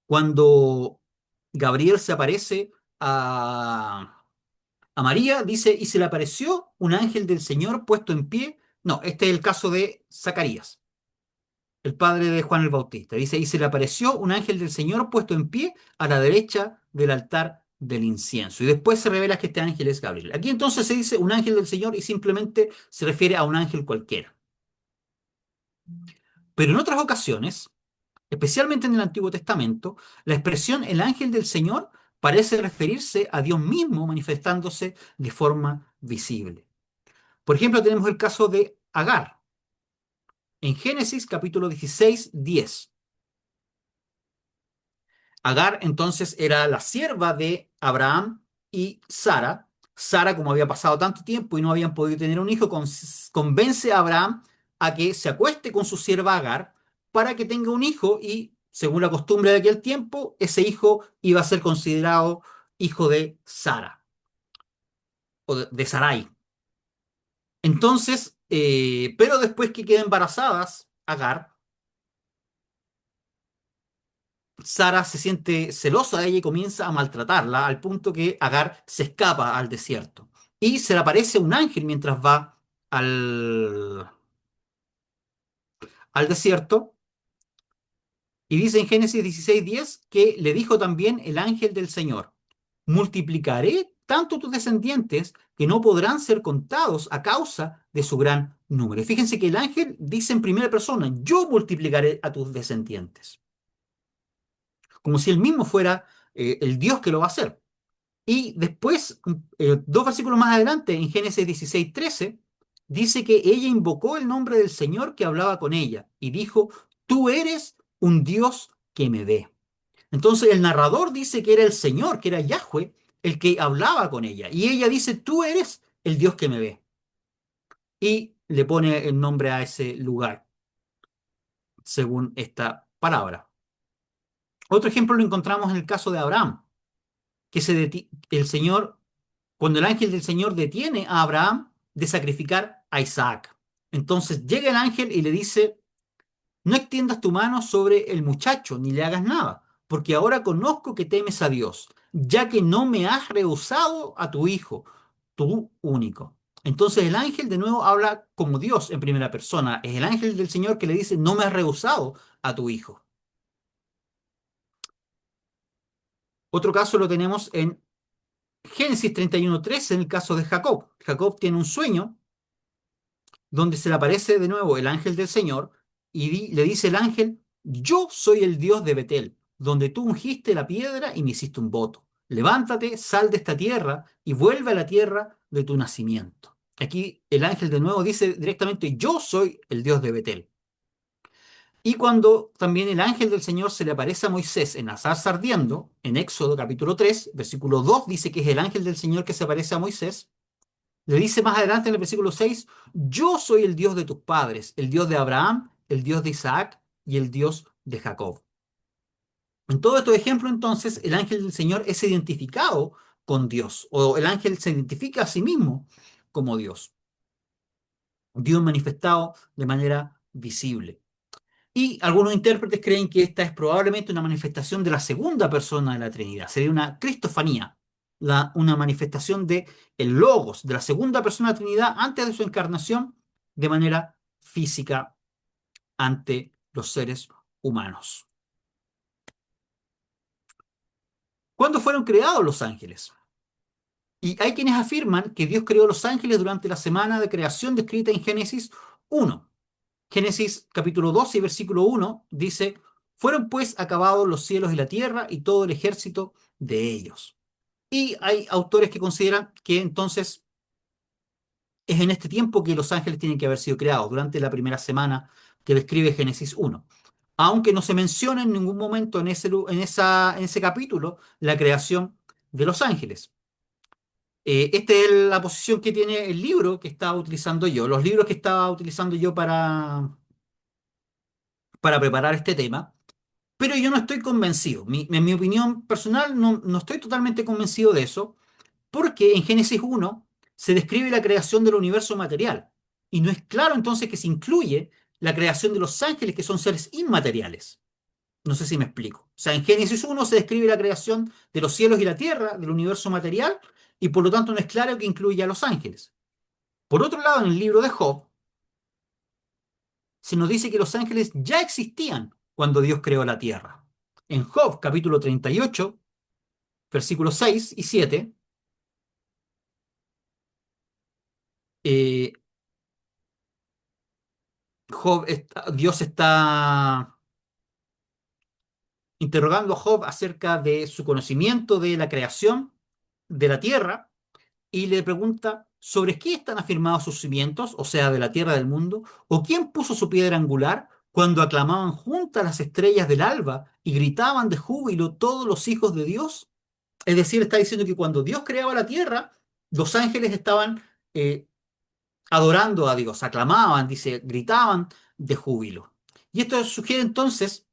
cuando Gabriel se aparece a María, dice, y se le apareció un ángel del Señor puesto en pie. No, este es el caso de Zacarías, el padre de Juan el Bautista. Dice, y se le apareció un ángel del Señor puesto en pie a la derecha del altar del incienso. Y después se revela que este ángel es Gabriel. Aquí entonces se dice un ángel del Señor y simplemente se refiere a un ángel cualquiera. Pero en otras ocasiones, especialmente en el Antiguo Testamento, la expresión el ángel del Señor parece referirse a Dios mismo manifestándose de forma visible. Por ejemplo, tenemos el caso de Agar en Génesis capítulo 16, 10. Agar entonces era la sierva de Abraham y Sara. Sara, como había pasado tanto tiempo y no habían podido tener un hijo, convence a Abraham a que se acueste con su sierva Agar para que tenga un hijo y, según la costumbre de aquel tiempo, ese hijo iba a ser considerado hijo de Sara o de Sarai. Entonces, pero después que queda embarazadas, Agar, Sara se siente celosa de ella y comienza a maltratarla al punto que Agar se escapa al desierto. Y se le aparece un ángel mientras va al desierto. Y dice en Génesis 16:10 que le dijo también el ángel del Señor, multiplicaré tanto tus descendientes que no podrán ser contados a causa de su gran número. Y fíjense que el ángel dice en primera persona, yo multiplicaré a tus descendientes, como si él mismo fuera el Dios que lo va a hacer. Y después, dos versículos más adelante, en Génesis 16:13, dice que ella invocó el nombre del Señor que hablaba con ella y dijo, tú eres un Dios que me ve. Entonces el narrador dice que era el Señor, que era Yahweh, el que hablaba con ella. Y ella dice, tú eres el Dios que me ve. Y le pone el nombre a ese lugar, según esta palabra. Otro ejemplo lo encontramos en el caso de Abraham, que el Señor, cuando el ángel del Señor detiene a Abraham de sacrificar a Isaac. Entonces llega el ángel y le dice, no extiendas tu mano sobre el muchacho, ni le hagas nada, porque ahora conozco que temes a Dios, ya que no me has rehusado a tu hijo, tu único. Entonces el ángel de nuevo habla como Dios en primera persona. Es el ángel del Señor que le dice, no me has rehusado a tu hijo. Otro caso lo tenemos en Génesis 31:13, en el caso de Jacob. Jacob tiene un sueño donde se le aparece de nuevo el ángel del Señor y le dice el ángel, yo soy el Dios de Betel, donde tú ungiste la piedra y me hiciste un voto. Levántate, sal de esta tierra y vuelve a la tierra de tu nacimiento. Aquí el ángel de nuevo dice directamente, yo soy el Dios de Betel. Y cuando también el ángel del Señor se le aparece a Moisés en la zarza ardiendo, en Éxodo capítulo 3, versículo 2, dice que es el ángel del Señor que se aparece a Moisés. Le dice más adelante en el versículo 6, yo soy el Dios de tus padres, el Dios de Abraham, el Dios de Isaac y el Dios de Jacob. En todos estos ejemplos, entonces, el ángel del Señor es identificado con Dios, o el ángel se identifica a sí mismo como Dios, Dios manifestado de manera visible. Y algunos intérpretes creen que esta es probablemente una manifestación de la segunda persona de la Trinidad, sería una cristofanía, una manifestación de el Logos, de la segunda persona de la Trinidad antes de su encarnación de manera física ante los seres humanos. ¿Cuándo fueron creados los ángeles? Y hay quienes afirman que Dios creó los ángeles durante la semana de creación descrita en Génesis 1. Génesis capítulo 12 y versículo 1 dice, fueron pues acabados los cielos y la tierra y todo el ejército de ellos. Y hay autores que consideran que entonces es en este tiempo que los ángeles tienen que haber sido creados, durante la primera semana que describe Génesis 1. Aunque no se menciona en ningún momento en ese capítulo la creación de los ángeles. Esta es la posición que tiene el libro que estaba utilizando yo. Los libros que estaba utilizando yo para preparar este tema. Pero yo no estoy convencido. En mi opinión personal, no estoy totalmente convencido de eso, porque en Génesis 1 se describe la creación del universo material. Y no es claro entonces que se incluye la creación de los ángeles, que son seres inmateriales. No sé si me explico. O sea, en Génesis 1 se describe la creación de los cielos y la tierra, del universo material, y por lo tanto no es claro que incluya a los ángeles. Por otro lado, en el libro de Job, se nos dice que los ángeles ya existían cuando Dios creó la tierra. En Job, capítulo 38, versículos 6 y 7, eh, Dios está interrogando a Job acerca de su conocimiento de la creación de la tierra y le pregunta sobre qué están afirmados sus cimientos, o sea, de la tierra del mundo, o quién puso su piedra angular cuando aclamaban juntas las estrellas del alba y gritaban de júbilo todos los hijos de Dios. Es decir, está diciendo que cuando Dios creaba la tierra, los ángeles estaban adorando a Dios, aclamaban, dice, gritaban de júbilo. Y esto sugiere entonces,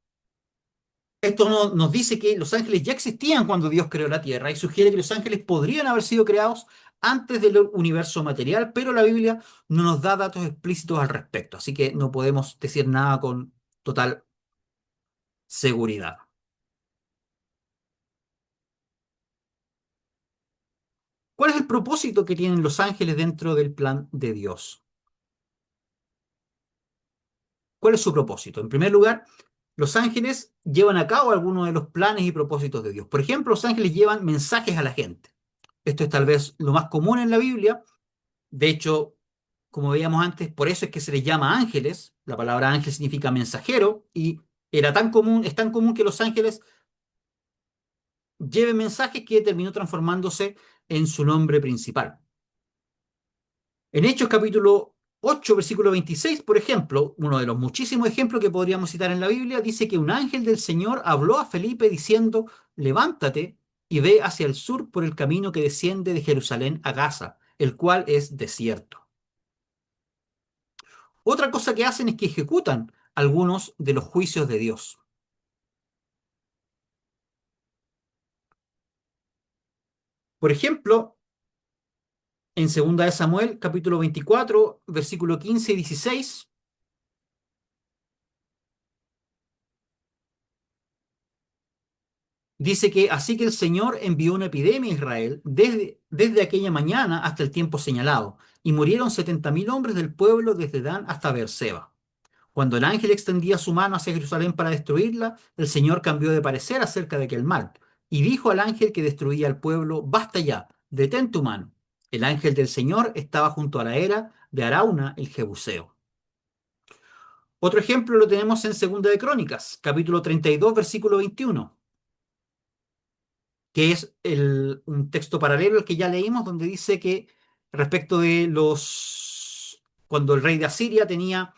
esto nos dice que los ángeles ya existían cuando Dios creó la tierra y sugiere que los ángeles podrían haber sido creados antes del universo material, pero la Biblia no nos da datos explícitos al respecto, así que no podemos decir nada con total seguridad. ¿Cuál es el propósito que tienen los ángeles dentro del plan de Dios? ¿Cuál es su propósito? En primer lugar, los ángeles llevan a cabo algunos de los planes y propósitos de Dios. Por ejemplo, los ángeles llevan mensajes a la gente. Esto es tal vez lo más común en la Biblia. De hecho, como veíamos antes, por eso es que se les llama ángeles. La palabra ángel significa mensajero y es tan común que los ángeles lleven mensajes que terminó transformándose en su nombre principal. En Hechos capítulo 8, versículo 26, por ejemplo, uno de los muchísimos ejemplos que podríamos citar en la Biblia, dice que un ángel del Señor habló a Felipe diciendo, levántate y ve hacia el sur por el camino que desciende de Jerusalén a Gaza, el cual es desierto. Otra cosa que hacen es que ejecutan algunos de los juicios de Dios. Por ejemplo, en 2 de Samuel, capítulo 24, versículo 15 y 16, dice que así que el Señor envió una epidemia a Israel desde aquella mañana hasta el tiempo señalado, y murieron 70.000 hombres del pueblo desde Dan hasta Beerseba. Cuando el ángel extendía su mano hacia Jerusalén para destruirla, el Señor cambió de parecer acerca de aquel mal, y dijo al ángel que destruía al pueblo, basta ya, detén tu mano. El ángel del Señor estaba junto a la era de Arauna el Jebuseo. Otro ejemplo lo tenemos en Segunda de Crónicas, capítulo 32, versículo 21, que es un texto paralelo al que ya leímos, donde dice que respecto de cuando el rey de Asiria tenía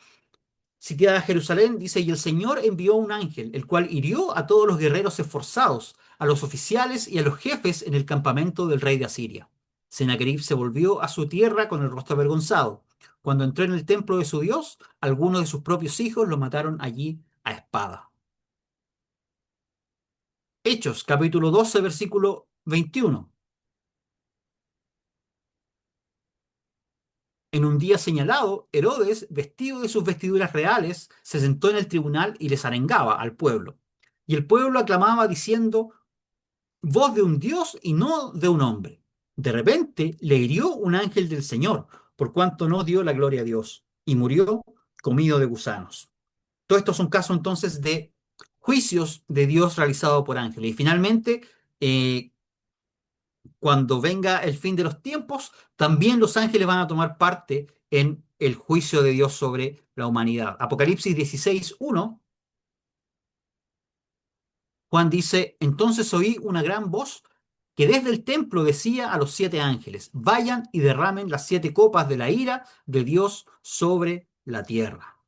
sitiada Jerusalén, dice, y el Señor envió un ángel, el cual hirió a todos los guerreros esforzados, a los oficiales y a los jefes en el campamento del rey de Asiria. Sennacherib se volvió a su tierra con el rostro avergonzado. Cuando entró en el templo de su Dios, algunos de sus propios hijos lo mataron allí a espada. Hechos, capítulo 12, versículo 21. En un día señalado, Herodes, vestido de sus vestiduras reales, se sentó en el tribunal y les arengaba al pueblo. Y el pueblo aclamaba diciendo, voz de un Dios y no de un hombre. De repente le hirió un ángel del Señor, por cuanto no dio la gloria a Dios, y murió comido de gusanos. Todos estos son casos entonces de juicios de Dios realizados por ángeles. Y finalmente, eh, cuando venga el fin de los tiempos, también los ángeles van a tomar parte en el juicio de Dios sobre la humanidad. Apocalipsis 16:1, Juan dice, entonces oí una gran voz que desde el templo decía a los 7 ángeles, vayan y derramen las 7 copas de la ira de Dios sobre la tierra.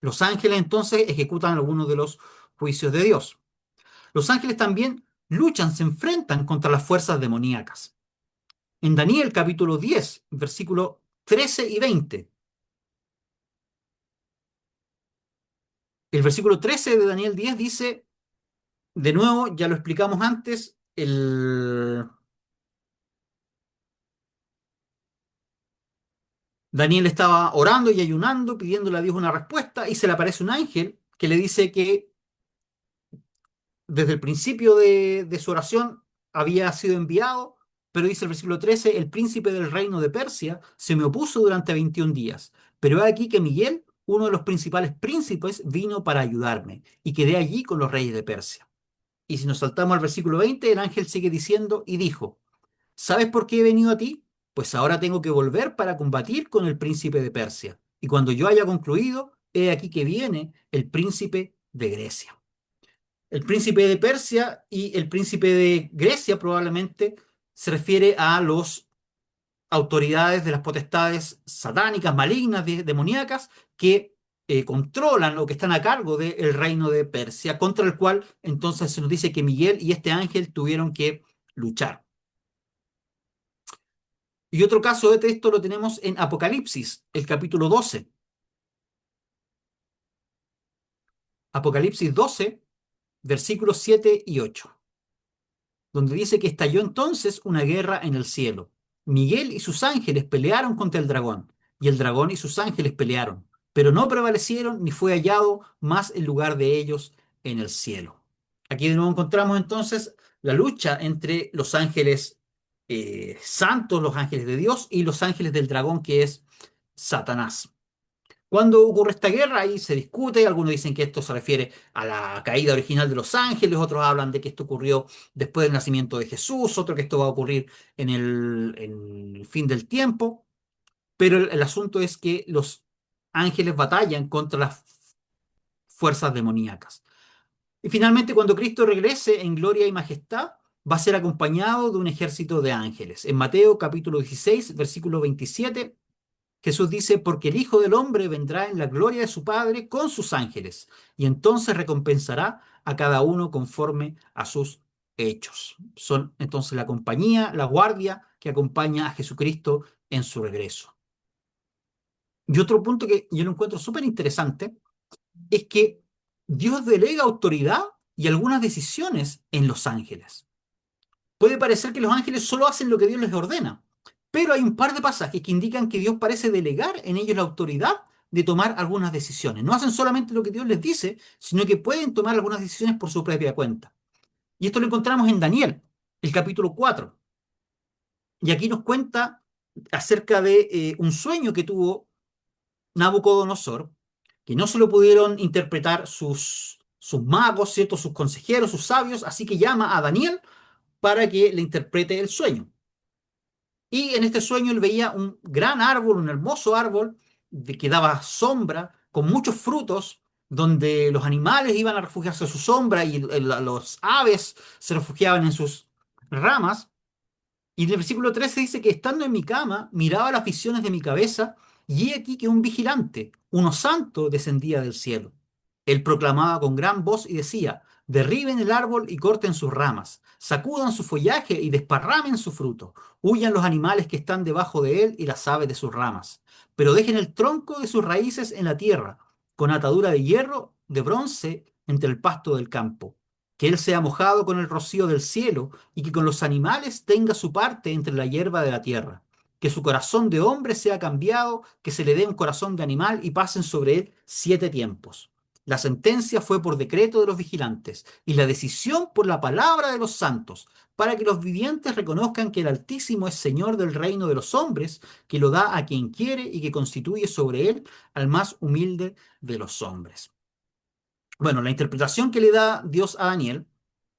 Los ángeles entonces ejecutan algunos de los juicios de Dios. Los ángeles también luchan, se enfrentan contra las fuerzas demoníacas. En Daniel capítulo 10, versículo 13 y 20, el versículo 13 de Daniel 10 dice, de nuevo, ya lo explicamos antes, Daniel estaba orando y ayunando, pidiéndole a Dios una respuesta, y se le aparece un ángel que le dice que desde el principio de su oración había sido enviado, pero dice el versículo 13, el príncipe del reino de Persia se me opuso durante 21 días, pero he aquí que Miguel, uno de los principales príncipes, vino para ayudarme, y quedé allí con los reyes de Persia. Y si nos saltamos al versículo 20, el ángel sigue diciendo, y dijo, ¿sabes por qué he venido a ti? Pues ahora tengo que volver para combatir con el príncipe de Persia. Y cuando yo haya concluido, he aquí que viene el príncipe de Grecia. El príncipe de Persia y el príncipe de Grecia probablemente se refiere a las autoridades de las potestades satánicas, malignas, demoníacas, que controlan o que están a cargo del reino de Persia, contra el cual entonces se nos dice que Miguel y este ángel tuvieron que luchar. Y otro caso de esto lo tenemos en Apocalipsis, el capítulo 12. Apocalipsis 12, versículos 7 y 8, donde dice que estalló entonces una guerra en el cielo. Miguel y sus ángeles pelearon contra el dragón, y el dragón y sus ángeles pelearon, pero no prevalecieron ni fue hallado más el lugar de ellos en el cielo. Aquí de nuevo encontramos entonces la lucha entre los ángeles santos, los ángeles de Dios, y los ángeles del dragón, que es Satanás. ¿Cuándo ocurre esta guerra? Ahí se discute, algunos dicen que esto se refiere a la caída original de los ángeles, otros hablan de que esto ocurrió después del nacimiento de Jesús, otros que esto va a ocurrir en el fin del tiempo, pero el asunto es que los ángeles batallan contra las fuerzas demoníacas. Y finalmente, cuando Cristo regrese en gloria y majestad, va a ser acompañado de un ejército de ángeles. En Mateo capítulo 16, versículo 27, Jesús dice, porque el Hijo del Hombre vendrá en la gloria de su Padre con sus ángeles, y entonces recompensará a cada uno conforme a sus hechos. Son entonces la compañía, la guardia que acompaña a Jesucristo en su regreso. Y otro punto que yo lo encuentro súper interesante es que Dios delega autoridad y algunas decisiones en los ángeles. Puede parecer que los ángeles solo hacen lo que Dios les ordena, pero hay un par de pasajes que indican que Dios parece delegar en ellos la autoridad de tomar algunas decisiones. No hacen solamente lo que Dios les dice, sino que pueden tomar algunas decisiones por su propia cuenta. Y esto lo encontramos en Daniel, el capítulo 4. Y aquí nos cuenta acerca de un sueño que tuvo Nabucodonosor, que no se lo pudieron interpretar sus magos, ¿cierto? Sus consejeros, sus sabios, así que llama a Daniel para que le interprete el sueño. Y en este sueño él veía un gran árbol, un hermoso árbol que daba sombra, con muchos frutos, donde los animales iban a refugiarse a su sombra y los aves se refugiaban en sus ramas. Y en el versículo 13 dice que estando en mi cama, miraba las visiones de mi cabeza, y he aquí que un vigilante, uno santo, descendía del cielo. Él proclamaba con gran voz y decía, derriben el árbol y corten sus ramas, sacudan su follaje y desparramen su fruto, huyan los animales que están debajo de él y las aves de sus ramas, pero dejen el tronco de sus raíces en la tierra, con atadura de hierro, de bronce, entre el pasto del campo. Que él sea mojado con el rocío del cielo y que con los animales tenga su parte entre la hierba de la tierra. Que su corazón de hombre sea cambiado, que se le dé un corazón de animal y pasen sobre él 7 tiempos. La sentencia fue por decreto de los vigilantes y la decisión por la palabra de los santos, para que los vivientes reconozcan que el Altísimo es Señor del reino de los hombres, que lo da a quien quiere y que constituye sobre él al más humilde de los hombres. Bueno, la interpretación que le da Dios a Daniel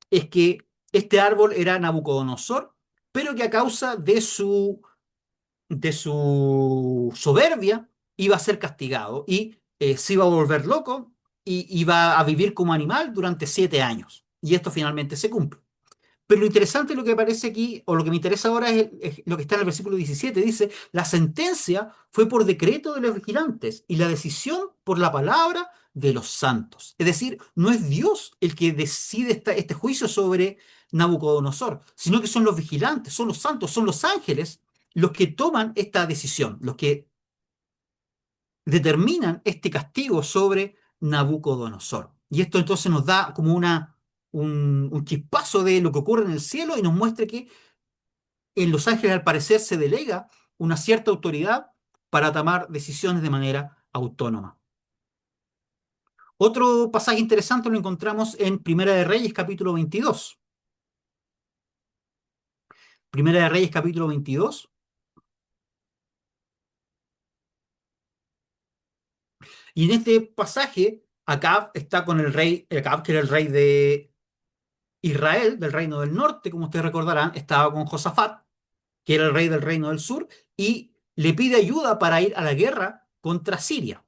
es que este árbol era Nabucodonosor, pero que a causa de su soberbia iba a ser castigado y se iba a volver loco y iba a vivir como animal durante 7 años. Y esto finalmente se cumple. Pero lo interesante, lo que aparece aquí, o lo que me interesa ahora, es lo que está en el versículo 17. Dice, la sentencia fue por decreto de los vigilantes y la decisión por la palabra de los santos. Es decir, no es Dios el que decide este juicio sobre Nabucodonosor, sino que son los vigilantes, son los santos, son los ángeles los que toman esta decisión, los que determinan este castigo sobre Nabucodonosor. Y esto entonces nos da como un chispazo de lo que ocurre en el cielo y nos muestra que en los ángeles al parecer se delega una cierta autoridad para tomar decisiones de manera autónoma. Otro pasaje interesante lo encontramos en Primera de Reyes capítulo 22. Primera de Reyes capítulo 22. Y en este pasaje, Acab está con el rey, Acab, que era el rey de Israel, del reino del norte, como ustedes recordarán, estaba con Josafat, que era el rey del reino del sur, y le pide ayuda para ir a la guerra contra Siria.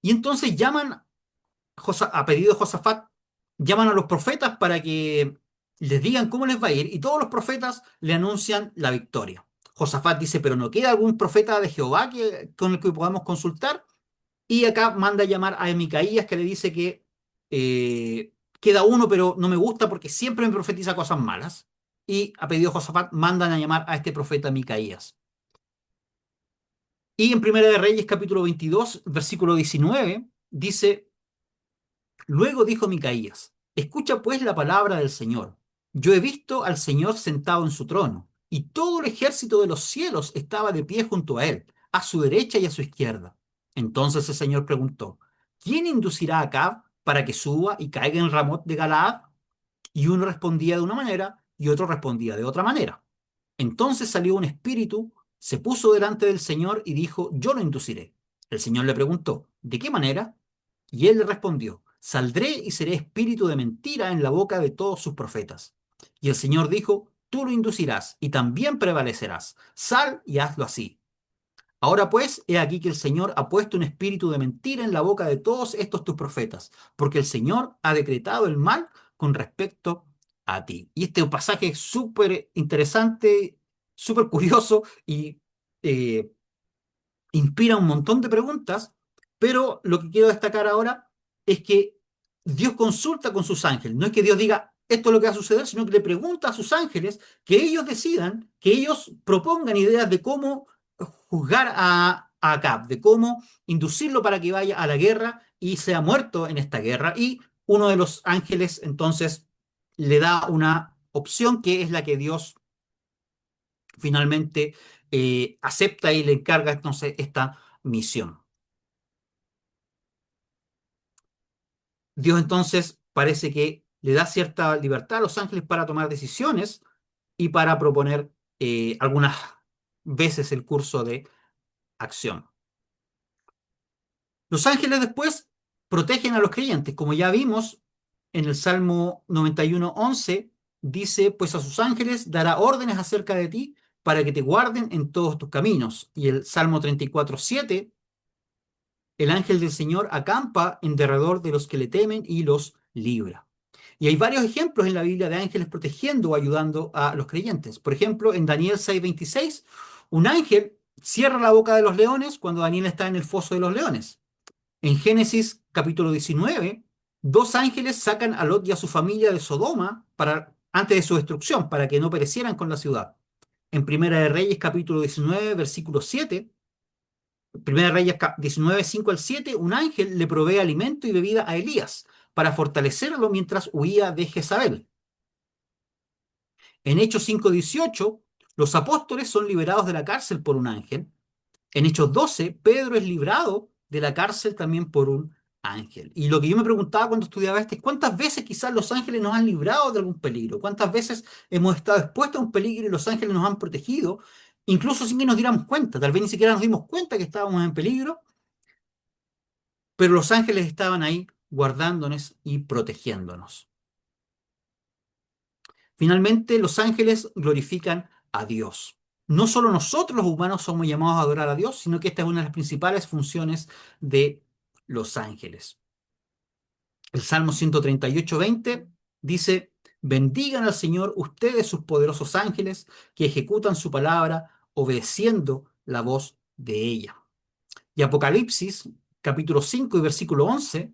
Y entonces a pedido de Josafat, llaman a los profetas para que les digan cómo les va a ir, y todos los profetas le anuncian la victoria. Josafat dice, pero ¿no queda algún profeta de Jehová con el que podamos consultar? Y acá manda a llamar a Micaías, que le dice que queda uno, pero no me gusta porque siempre me profetiza cosas malas. Y a pedido de Josafat mandan a llamar a este profeta Micaías. Y en Primera de Reyes, capítulo 22, versículo 19, dice, luego dijo Micaías, escucha pues la palabra del Señor. Yo he visto al Señor sentado en su trono, y todo el ejército de los cielos estaba de pie junto a él, a su derecha y a su izquierda. Entonces el Señor preguntó, ¿quién inducirá a Acab para que suba y caiga en Ramot de Galaad? Y uno respondía de una manera y otro respondía de otra manera. Entonces salió un espíritu, se puso delante del Señor y dijo, yo lo induciré. El Señor le preguntó, ¿de qué manera? Y él le respondió, saldré y seré espíritu de mentira en la boca de todos sus profetas. Y el Señor dijo, tú lo inducirás y también prevalecerás. Sal y hazlo así. Ahora pues, he aquí que el Señor ha puesto un espíritu de mentira en la boca de todos estos tus profetas, porque el Señor ha decretado el mal con respecto a ti. Y este es un pasaje súper interesante, súper curioso y eh, inspira un montón de preguntas, pero lo que quiero destacar ahora es que Dios consulta con sus ángeles. No es que Dios diga esto es lo que va a suceder, sino que le pregunta a sus ángeles que ellos decidan, que ellos propongan ideas de cómo juzgar a Acab, de cómo inducirlo para que vaya a la guerra y sea muerto en esta guerra. Y uno de los ángeles entonces le da una opción que es la que Dios finalmente acepta y le encarga entonces esta misión. Dios entonces parece que le da cierta libertad a los ángeles para tomar decisiones y para proponer algunas veces el curso de acción. Los ángeles después protegen a los creyentes, como ya vimos en el Salmo 91:11, dice, pues a sus ángeles dará órdenes acerca de ti para que te guarden en todos tus caminos. Y el Salmo 34:7, el ángel del Señor acampa en derredor de los que le temen y los libra. Y hay varios ejemplos en la Biblia de ángeles protegiendo o ayudando a los creyentes. Por ejemplo, en Daniel 6:26, un ángel cierra la boca de los leones cuando Daniel está en el foso de los leones. En Génesis capítulo 19, dos ángeles sacan a Lot y a su familia de Sodoma antes de su destrucción, para que no perecieran con la ciudad. En Primera de Reyes capítulo 19, versículo 7, Primera de Reyes 19, 5 al 7, un ángel le provee alimento y bebida a Elías para fortalecerlo mientras huía de Jezabel. En Hechos 5:18, los apóstoles son liberados de la cárcel por un ángel. En Hechos 12, Pedro es librado de la cárcel también por un ángel. Y lo que yo me preguntaba cuando estudiaba este es cuántas veces quizás los ángeles nos han librado de algún peligro, cuántas veces hemos estado expuestos a un peligro y los ángeles nos han protegido, incluso sin que nos diéramos cuenta. Tal vez ni siquiera nos dimos cuenta que estábamos en peligro, pero los ángeles estaban ahí guardándonos y protegiéndonos. Finalmente, los ángeles glorifican a Dios. No solo nosotros los humanos somos llamados a adorar a Dios, sino que esta es una de las principales funciones de los ángeles. El Salmo 138:20 dice, bendigan al Señor ustedes sus poderosos ángeles que ejecutan su palabra obedeciendo la voz de ella. Y Apocalipsis capítulo 5 y versículo 11,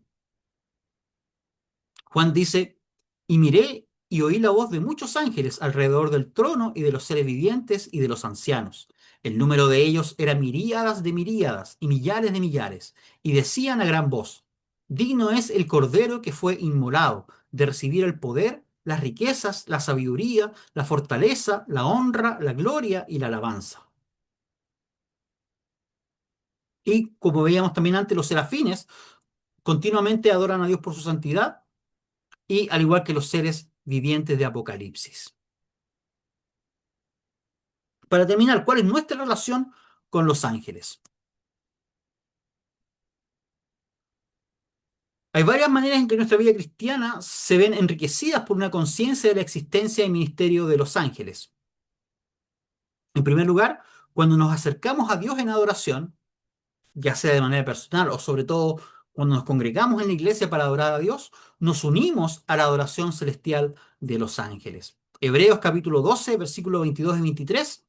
Juan dice, y miré y oí la voz de muchos ángeles alrededor del trono y de los seres vivientes y de los ancianos. El número de ellos era miríadas de miríadas y millares de millares, y decían a gran voz, digno es el Cordero que fue inmolado de recibir el poder, las riquezas, la sabiduría, la fortaleza, la honra, la gloria y la alabanza. Y como veíamos también antes, los serafines continuamente adoran a Dios por su santidad y al igual que los seres vivientes de Apocalipsis. Para terminar, ¿cuál es nuestra relación con los ángeles? Hay varias maneras en que nuestra vida cristiana se ven enriquecidas por una conciencia de la existencia y ministerio de los ángeles. En primer lugar, cuando nos acercamos a Dios en adoración, ya sea de manera personal o sobre todo cuando nos congregamos en la iglesia para adorar a Dios, nos unimos a la adoración celestial de los ángeles. Hebreos capítulo 12, versículos 22 y 23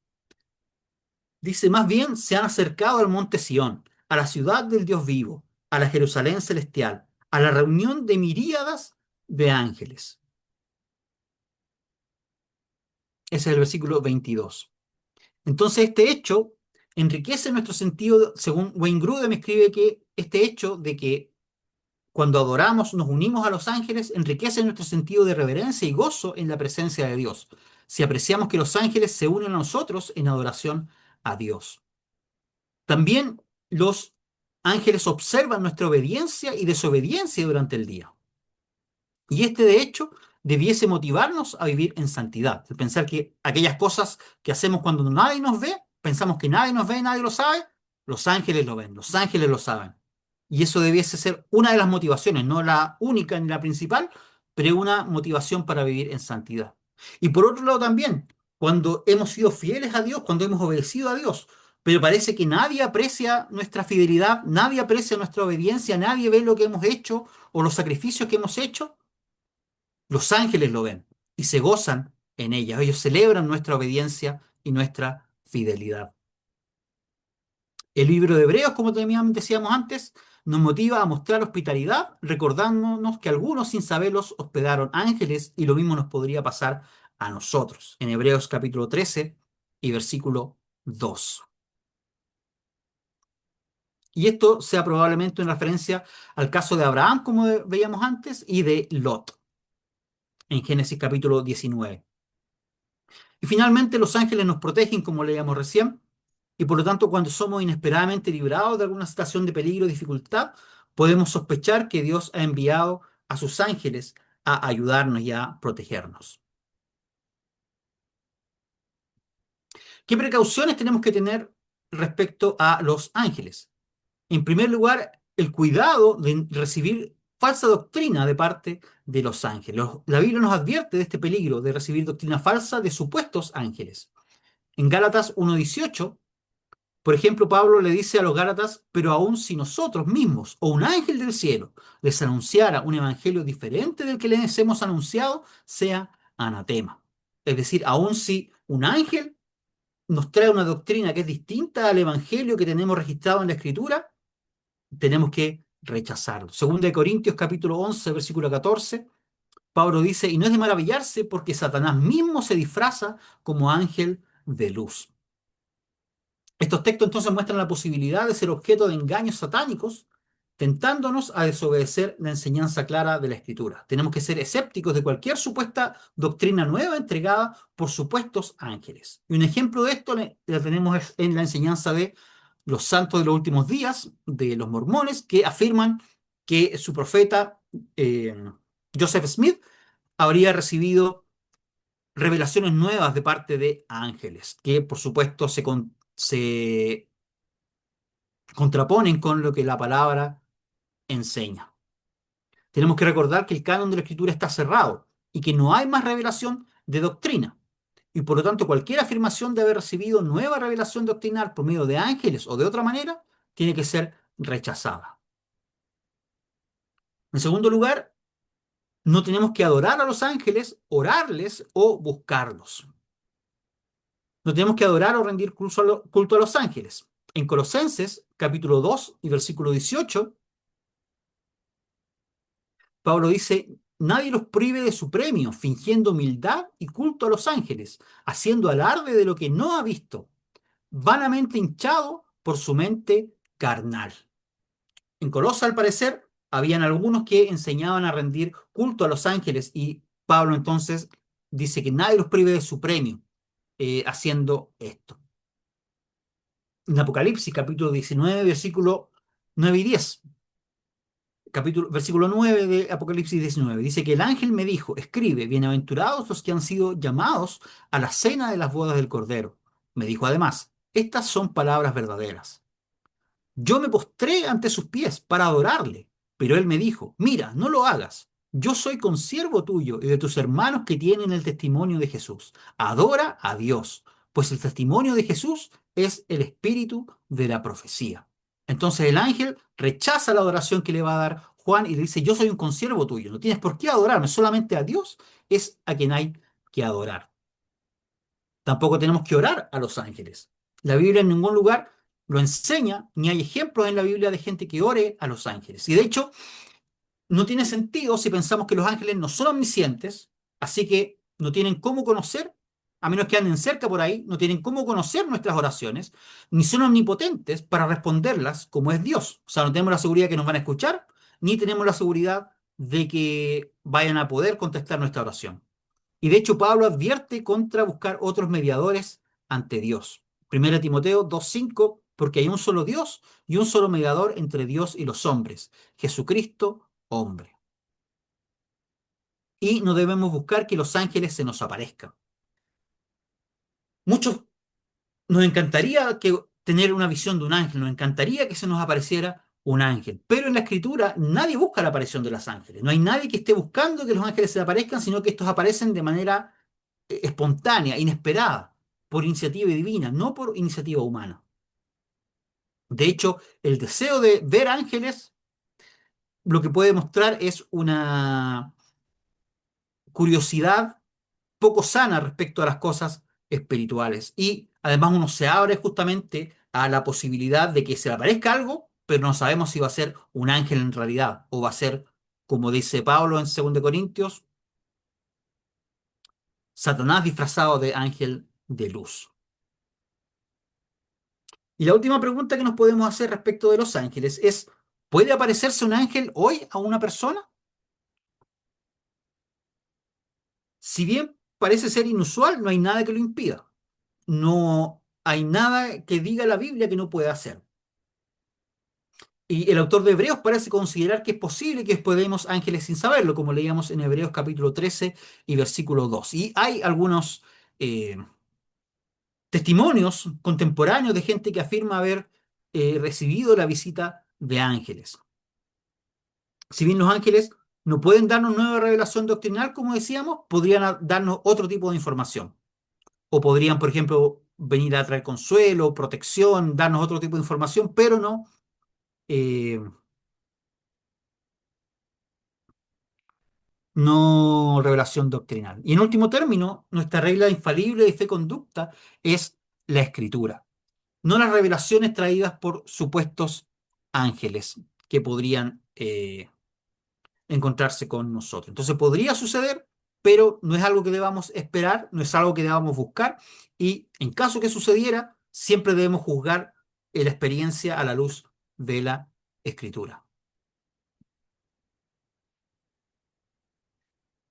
dice, más bien se han acercado al monte Sión, a la ciudad del Dios vivo, a la Jerusalén celestial, a la reunión de miríadas de ángeles. Ese es el versículo 22. Entonces este hecho enriquece nuestro sentido, según Wayne Grudem escribe que este hecho de que cuando adoramos nos unimos a los ángeles enriquece nuestro sentido de reverencia y gozo en la presencia de Dios, si apreciamos que los ángeles se unen a nosotros en adoración a Dios. También los ángeles observan nuestra obediencia y desobediencia durante el día. Y este, de hecho, debiese motivarnos a vivir en santidad. El pensar que aquellas cosas que hacemos cuando nadie nos ve, pensamos que nadie nos ve, nadie lo sabe, los ángeles lo ven, los ángeles lo saben. Y eso debiese ser una de las motivaciones, no la única ni la principal, pero una motivación para vivir en santidad. Y por otro lado también, cuando hemos sido fieles a Dios, cuando hemos obedecido a Dios, pero parece que nadie aprecia nuestra fidelidad, nadie aprecia nuestra obediencia, nadie ve lo que hemos hecho o los sacrificios que hemos hecho, los ángeles lo ven y se gozan en ella. Ellos celebran nuestra obediencia y nuestra fidelidad. El libro de Hebreos, como también decíamos antes, nos motiva a mostrar hospitalidad, recordándonos que algunos sin saberlos hospedaron ángeles y lo mismo nos podría pasar a nosotros. En Hebreos capítulo 13 y versículo 2. Y esto sea probablemente una referencia al caso de Abraham, como veíamos antes, y de Lot, en Génesis capítulo 19. Y finalmente los ángeles nos protegen, como leíamos recién, y por lo tanto cuando somos inesperadamente librados de alguna situación de peligro o dificultad, podemos sospechar que Dios ha enviado a sus ángeles a ayudarnos y a protegernos. ¿Qué precauciones tenemos que tener respecto a los ángeles? En primer lugar, el cuidado de recibir falsa doctrina de parte de los ángeles. La Biblia nos advierte de este peligro de recibir doctrina falsa de supuestos ángeles. En Gálatas 1:18, por ejemplo, Pablo le dice a los Gálatas, pero aun si nosotros mismos o un ángel del cielo les anunciara un evangelio diferente del que les hemos anunciado, sea anatema. Es decir, aun si un ángel nos trae una doctrina que es distinta al evangelio que tenemos registrado en la Escritura, tenemos que rechazarlo. Segunda de Corintios capítulo 11, versículo 14, Pablo dice, y no es de maravillarse porque Satanás mismo se disfraza como ángel de luz. Estos textos entonces muestran la posibilidad de ser objeto de engaños satánicos, tentándonos a desobedecer la enseñanza clara de la Escritura. Tenemos que ser escépticos de cualquier supuesta doctrina nueva entregada por supuestos ángeles. Y un ejemplo de esto la tenemos en la enseñanza de los santos de los últimos días, de los mormones, que afirman que su profeta eh, Joseph Smith habría recibido revelaciones nuevas de parte de ángeles, que por supuesto se contraponen con lo que la palabra enseña. Tenemos que recordar que el canon de la Escritura está cerrado y que no hay más revelación de doctrina. Y por lo tanto, cualquier afirmación de haber recibido nueva revelación doctrinal por medio de ángeles o de otra manera, tiene que ser rechazada. En segundo lugar, no tenemos que adorar a los ángeles, orarles o buscarlos. No tenemos que adorar o rendir culto a los ángeles. En Colosenses, capítulo 2 y versículo 18, Pablo dice, nadie los prive de su premio, fingiendo humildad y culto a los ángeles, haciendo alarde de lo que no ha visto, vanamente hinchado por su mente carnal. En Colosa, al parecer, habían algunos que enseñaban a rendir culto a los ángeles y Pablo entonces dice que nadie los prive de su premio haciendo esto. En Apocalipsis, capítulo 19, versículo 9 y 10. Versículo 9 de Apocalipsis 19. Dice que el ángel me dijo, escribe, bienaventurados los que han sido llamados a la cena de las bodas del Cordero. Me dijo además, estas son palabras verdaderas. Yo me postré ante sus pies para adorarle, pero él me dijo, mira, no lo hagas. Yo soy consiervo tuyo y de tus hermanos que tienen el testimonio de Jesús. Adora a Dios, pues el testimonio de Jesús es el espíritu de la profecía. Entonces el ángel rechaza la adoración que le va a dar Juan y le dice, yo soy un consiervo tuyo, no tienes por qué adorarme, solamente a Dios es a quien hay que adorar. Tampoco tenemos que orar a los ángeles. La Biblia en ningún lugar lo enseña, ni hay ejemplos en la Biblia de gente que ore a los ángeles. Y de hecho, no tiene sentido si pensamos que los ángeles no son omniscientes, así que no tienen cómo conocer, a menos que anden cerca por ahí, no tienen cómo conocer nuestras oraciones, ni son omnipotentes para responderlas como es Dios. O sea, no tenemos la seguridad que nos van a escuchar, ni tenemos la seguridad de que vayan a poder contestar nuestra oración. Y de hecho Pablo advierte contra buscar otros mediadores ante Dios. Primera Timoteo 2:5, porque hay un solo Dios y un solo mediador entre Dios y los hombres, Jesucristo, hombre. Y no debemos buscar que los ángeles se nos aparezcan. Muchos nos encantaría tener una visión de un ángel, nos encantaría que se nos apareciera un ángel, pero en la escritura nadie busca la aparición de los ángeles. No hay nadie que esté buscando que los ángeles se aparezcan, sino que estos aparecen de manera espontánea, inesperada, por iniciativa divina, no por iniciativa humana. De hecho, el deseo de ver ángeles lo que puede mostrar es una curiosidad poco sana respecto a las cosas espirituales. Y además uno se abre justamente a la posibilidad de que se le aparezca algo, pero no sabemos si va a ser un ángel en realidad o va a ser, como dice Pablo en 2 Corintios, Satanás disfrazado de ángel de luz. Y la última pregunta que nos podemos hacer respecto de los ángeles es, ¿puede aparecerse un ángel hoy a una persona? Si bien parece ser inusual, no hay nada que lo impida. No hay nada que diga la Biblia que no pueda hacer. Y el autor de Hebreos parece considerar que es posible que podemos ángeles sin saberlo, como leíamos en Hebreos capítulo 13 y versículo 2. Y hay algunos eh, testimonios contemporáneos de gente que afirma haber recibido la visita de ángeles. Si bien los ángeles no pueden darnos nueva revelación doctrinal, como decíamos, podrían darnos otro tipo de información. O podrían, por ejemplo, venir a traer consuelo, protección, darnos otro tipo de información, pero eh, no revelación doctrinal. Y en último término, nuestra regla infalible de fe conducta es la escritura, no las revelaciones traídas por supuestos ángeles que podrían encontrarse con nosotros. Entonces podría suceder, pero no es algo que debamos esperar, no es algo que debamos buscar, y en caso que sucediera, siempre debemos juzgar la experiencia a la luz de la escritura.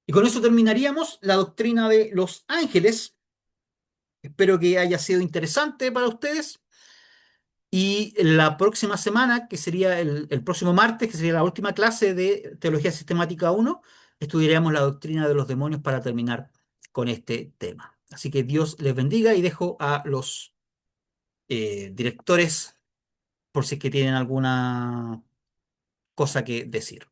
Y con eso terminaríamos la doctrina de los ángeles. Espero que haya sido interesante para ustedes. Y la próxima semana, que sería el próximo martes, que sería la última clase de Teología Sistemática 1, estudiaremos la doctrina de los demonios para terminar con este tema. Así que Dios les bendiga y dejo a los directores por si es que tienen alguna cosa que decir.